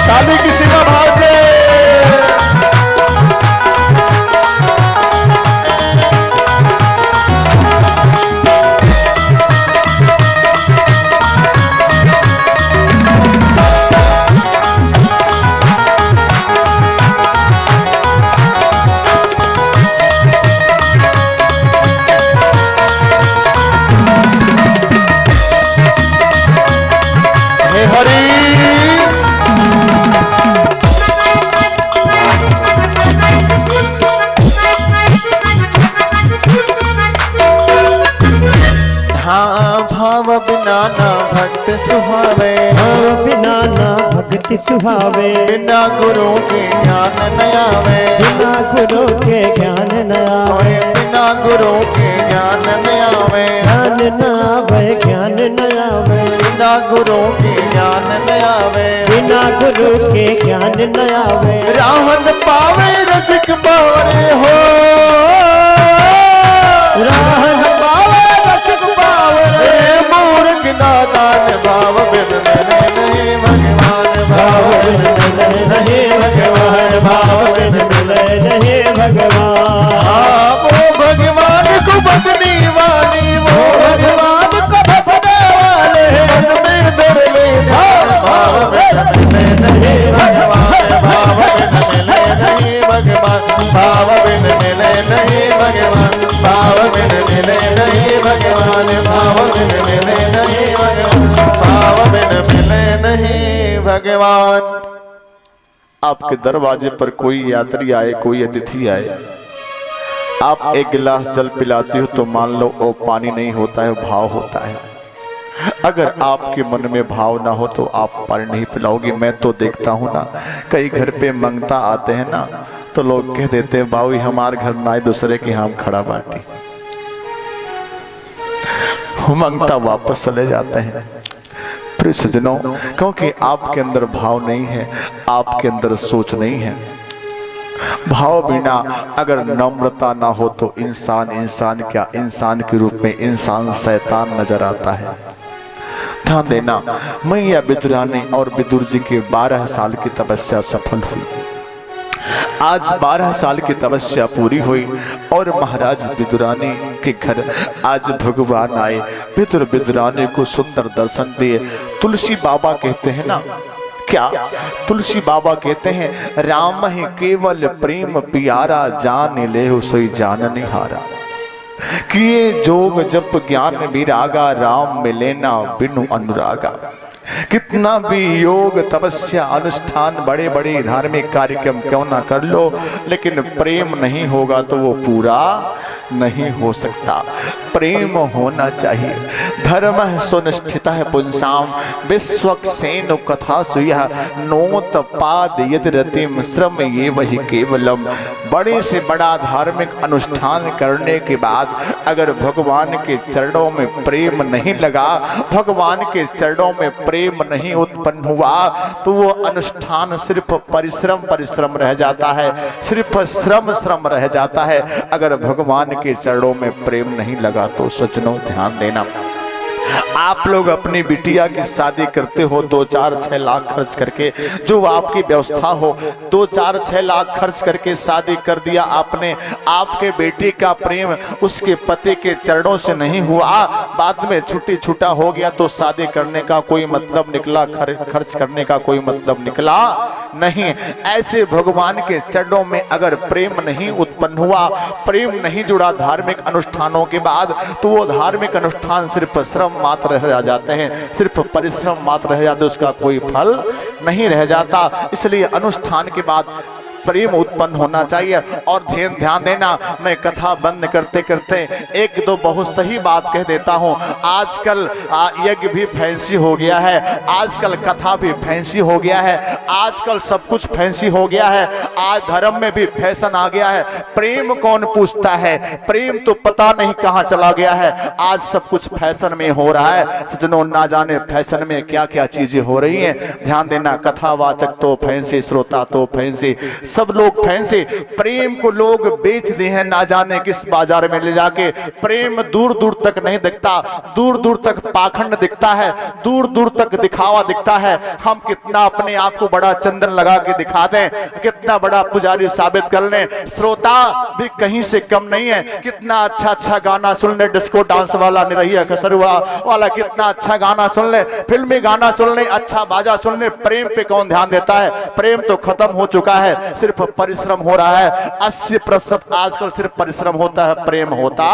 शादी की सीमा भाव से हरी। हाँ भाव बिना ना भक्त सुहावे, भाव बिना ना भक्ति सुहावे, बिना गुरु के ज्ञान न आवे, बिना गुरु के ज्ञान न आवे, बिना गुरु के ज्ञान न आवे, ज्ञान न आवे, ज्ञान न आवे, बिना गुरु के ज्ञान न आवे, बिना गुरु के ज्ञान न आवे। राहन पावे रसिक पावे हो, राहन पावे रसिक पावे, मूर्ख नादान। भाव बिन मिले नहीं भगवान, भाव बिन मिले नहीं भगवान, भाव बिन मिले नहीं भगवान। वो भगवान को बदनी वाली, वो भगवान को बदने वाले, मन में डर ले ध्यान। भाव बिन मिले नहीं भगवान, भाव बिन मिले नहीं भगवान, भाव बिन मिले नहीं भगवान, भाव बिन मिले नहीं भगवान, भाव बिन मिले नहीं भगवान, भाव बिन मिले नहीं भगवान। आपके दरवाजे पर कोई यात्री आए, कोई अतिथि आए, आप एक गिलास जल पिलाते हो तो मान लो वो पानी नहीं होता है, भाव होता है। अगर आपके मन में भाव ना हो तो आप पानी नहीं पिलाओगे। मैं तो देखता हूँ ना, कई घर पे मंगता आते हैं ना, तो लोग कह देते हैं बाबू हमारे घर ना आए, दूसरे के यहाँ खड़ा बाटी, मंगता वापस चले जाते हैं। प्रिय सज्जनों, क्योंकि आपके अंदर भाव नहीं है, आपके अंदर सोच नहीं है। भाव बिना अगर नम्रता ना हो तो इंसान इंसान क्या, इंसान के रूप में इंसान शैतान नजर आता है। ध्यान देना, मैया विदुरानी और विदुर जी के 12 साल की तपस्या सफल हुई। आज 12 साल की तपस्या पूरी हुई और महाराज विदुरानी के घर आज भगवान आए। विदुर विदुरानी को सुंदर दर्शन दिए। तुलसी बाबा कहते हैं ना क्या तुलसी बाबा कहते हैं, राम ही केवल प्रेम पियारा, जान ले हो सोई जान निहारा। कि ये जोग जप ज्ञान विरागा, राम मिले ना बिनु अनुरागा। कितना भी योग तपस्या अनुष्ठान बड़े बड़े धार्मिक कार्यक्रम क्यों ना कर लो, लेकिन प्रेम नहीं होगा तो वो पूरा नहीं हो सकता। प्रेम होना चाहिए। धर्म सुनिष्ठित है पुंसाम, विश्वक्सेन कथा सुया, नोत पाद यद रतिम श्रम ये वही केवलम। बड़े से बड़ा धार्मिक अनुष्ठान करने के बाद अगर भगवान के चरणों में प्रेम नहीं लगा, भगवान के चरणों में प्रेम नहीं उत्पन्न हुआ, तो वो अनुष्ठान सिर्फ परिश्रम रह जाता है, सिर्फ श्रम रह जाता है। अगर भगवान के चरणों में प्रेम नहीं लगा तो सज्जनों ध्यान देना, आप लोग अपनी बिटिया की शादी करते हो 2-4-6 लाख खर्च करके, जो आपकी व्यवस्था हो, 2-4-6 लाख खर्च करके शादी कर दिया आपने। आपके बेटी का प्रेम उसके पति के चरणों से नहीं हुआ, बाद में छूटा हो गया, तो शादी करने का कोई मतलब निकला, खर्च करने का कोई मतलब निकला नहीं। ऐसे भगवान के चरणों में अगर प्रेम नहीं उत्पन्न हुआ, प्रेम नहीं जुड़ा धार्मिक अनुष्ठानों के बाद, तो वो धार्मिक अनुष्ठान सिर्फ श्रम मात्र रह जाते हैं, सिर्फ परिश्रम मात्र रह जाते, उसका कोई फल नहीं रह जाता। इसलिए अनुष्ठान के बाद प्रेम उत्पन्न होना चाहिए। और ध्यान देना, मैं कथा बंद करते करते एक दो बहुत सही बात कह देता हूं। आजकल यज्ञ भी फैंसी हो गया है, आजकल कथा भी फैंसी हो गया है, आजकल सब कुछ फैंसी हो गया है, आज धर्म में भी फैशन आ गया है। प्रेम कौन पूछता है, प्रेम तो पता नहीं कहां चला गया है। आज सब कुछ फैशन में हो रहा है। सज्जनों, ना जाने फैशन में क्या क्या चीजें हो रही हैं। ध्यान देना, कथावाचक तो फैंसी, श्रोता तो फैंसी, सब लोग फैंसी। प्रेम को लोग बेच दिए हैं ना जाने किस बाजार में ले जाके। प्रेम दूर दूर तक नहीं दिखता, दूर दूर तक पाखंड दिखता है, दूर दूर तक दिखावा दिखता है। हम कितना अपने आप को बड़ा चंदन लगा के दिखा दें, कितना बड़ा पुजारी साबित कर लें, श्रोता भी कहीं से कम नहीं है। कितना अच्छा अच्छा गाना सुन ले, डिस्को डांस वाला, निरहिया खसरुआ वाला, कितना अच्छा गाना सुन ले, फिल्मी गाना सुन ले, अच्छा बाजा सुन ले। प्रेम पे कौन ध्यान देता है? प्रेम तो खत्म हो चुका है, सिर्फ परिश्रम हो रहा है। 80% आजकल सिर्फ परिश्रम होता है, प्रेम होता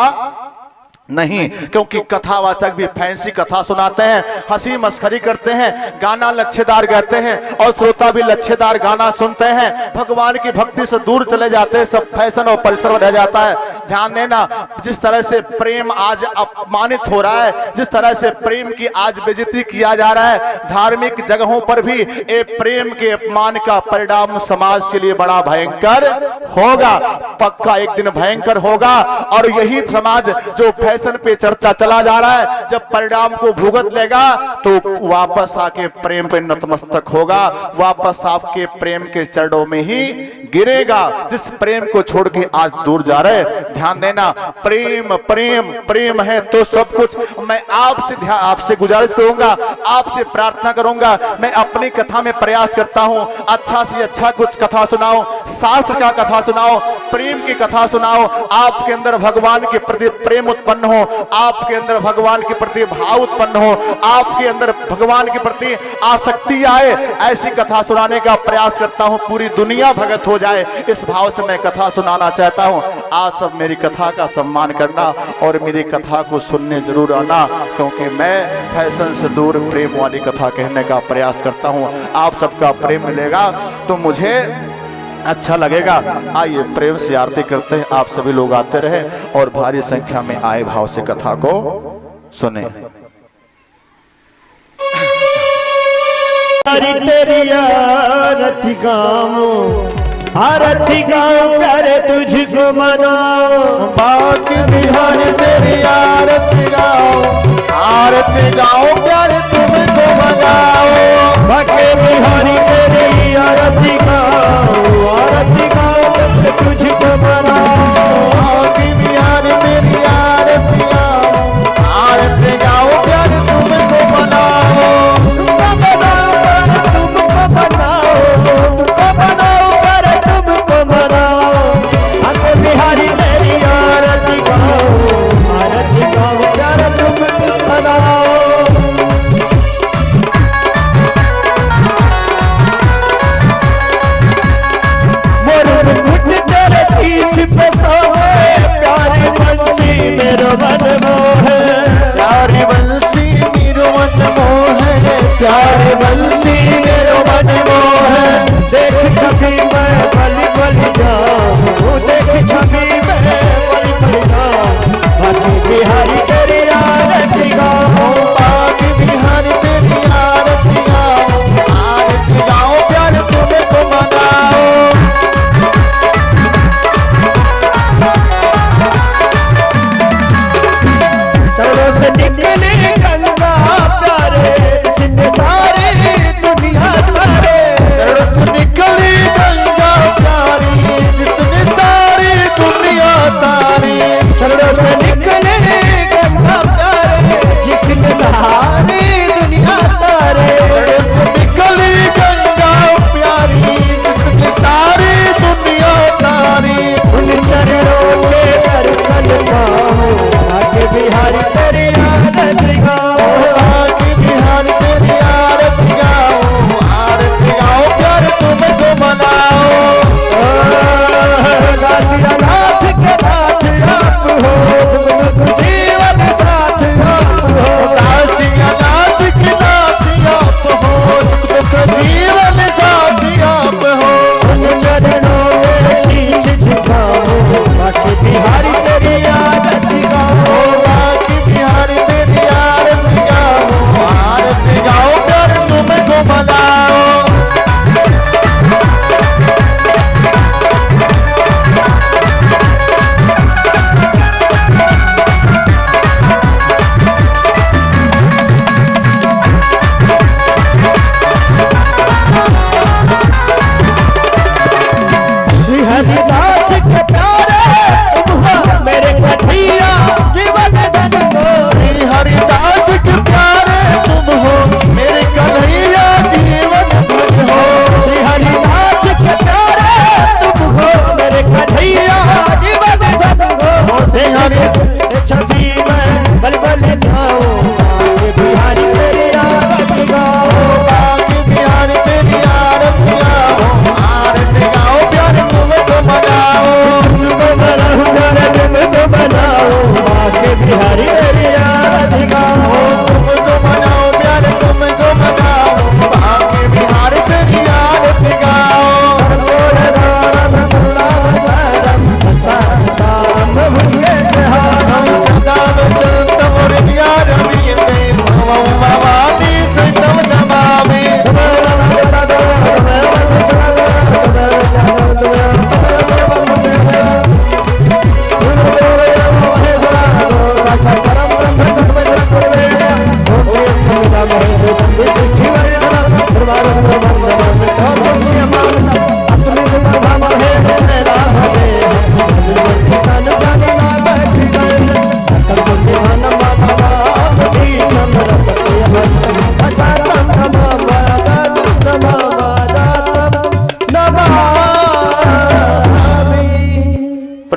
नहीं। क्योंकि कथावाचक भी फैंसी कथा सुनाते हैं, हंसी मस्खरी करते हैं, गाना लच्छेदार गाते हैं, और श्रोता भी लच्छेदार गाना सुनते हैं। भगवान की भक्ति से दूर चले जाते हैं, सब फैशन और परिश्रम रह जाता है। ध्यान देना, जिस तरह से प्रेम आज अपमानित हो रहा है, जिस तरह से प्रेम की आज बेइज्जती किया जा रहा है, धार्मिक जगहों पर भी ये प्रेम के अपमान का परिणाम समाज के लिए बड़ा भयंकर होगा, पक्का एक दिन भयंकर होगा। और यही समाज जो फैशन पे चर्चा चला जा रहा है, जब परिणाम को भुगत लेगा तो वापस आके प्रेम पे नतमस्तक होगा, वापस आपके प्रेम के चरणों में ही गिरेगा, जिस प्रेम को छोड़ के आज दूर जा रहे। ध्यान देना, प्रेम प्रेम प्रेम है तो सब कुछ। मैं आपसे गुजारिश करूंगा, आपसे प्रार्थना करूंगा, मैं अपनी कथा में प्रयास करता हूं, अच्छा से अच्छा कुछ कथा सुनाओ, शास्त्र का कथा सुनाओ, प्रेम की कथा सुनाओ, आपके अंदर भगवान के प्रति प्रेम उत्पन्न हो, आपके अंदर भगवान के प्रति भाव उत्पन्न हो, आपके अंदर भगवान के प्रति आसक्ति आए। ऐसी कथा सुनाने का प्रयास करता हूं, पूरी दुनिया भगत हो जाए, इस भाव से मैं कथा सुनाना चाहता हूं। आप सब मेरी कथा का सम्मान करना और मेरी कथा को सुनने जरूर आना, क्योंकि मैं फैशन से दूर प्रेम वाली कथा कहने का प्रयास करता हूं। आप सबका प्रेम मिलेगा तो मुझे अच्छा लगेगा। आइए प्रेम से आरती करते हैं, आप सभी लोग आते रहे और भारी संख्या में आए भाव से कथा को सुने। तेरी आरती गाऊं, आरती गाऊं कर तुझको मनाओ, बाकी बिहारी तेरी आरती गाऊं, आरती गाऊं कर तुझको मनाओ, बाकी बिहारी तेरी आरती गाऊं, आरती गाऊं कर तुझको मनाओ, बाकी बिहारी तेरी आरती गाऊं, आरती गाऊं कर तुझको मनाओ, तुमको बनाओ कर तुमको मनाओ, बाकी बिहारी तेरी आरती गाऊं, आरती गाऊं कर तुमको मनाओ। मैं बलि बलि जाऊं, देख छवि मैं बलि बलि जाऊं, बाकी बिहारी तेरी आरती गाऊं, बाकी बिहारी तेरी आरती गाओ प्यार तुम्हें को मनाओ। चरणों से निकले गंगा प्यारे, जिसने सारी दुनिया तारे, चरणों से निकली गंगा प्यारी, जिसने सारी दुनिया तारी। चरणों से निकले गंगा प्यारे, जिसने सारी दुनिया तारे, चरणों से निकली गंगा प्यारी, जिसने सारी दुनिया तारी। उन चरणों के दर्शन पाऊं, आके बिहारी तेरी आरती गाऊं, बाकी बिहारी तेरी आरती गाओ प्यार तुम्हें को मनाओ। दासिया नाथ के नाथ आप हो, सुख दुख जीवन साथ आप हो, दासिया नाथ की नाथ आप हो, सुख दुख जीवन साथी आप हो। उन चरणों में शीश झुकाऊं, बाकी बिहारी तेरी आरती गाऊं, बाकी बिहारी तेरी आरती गाओ प्यार तुम्हें को मनाओ। हरिदास के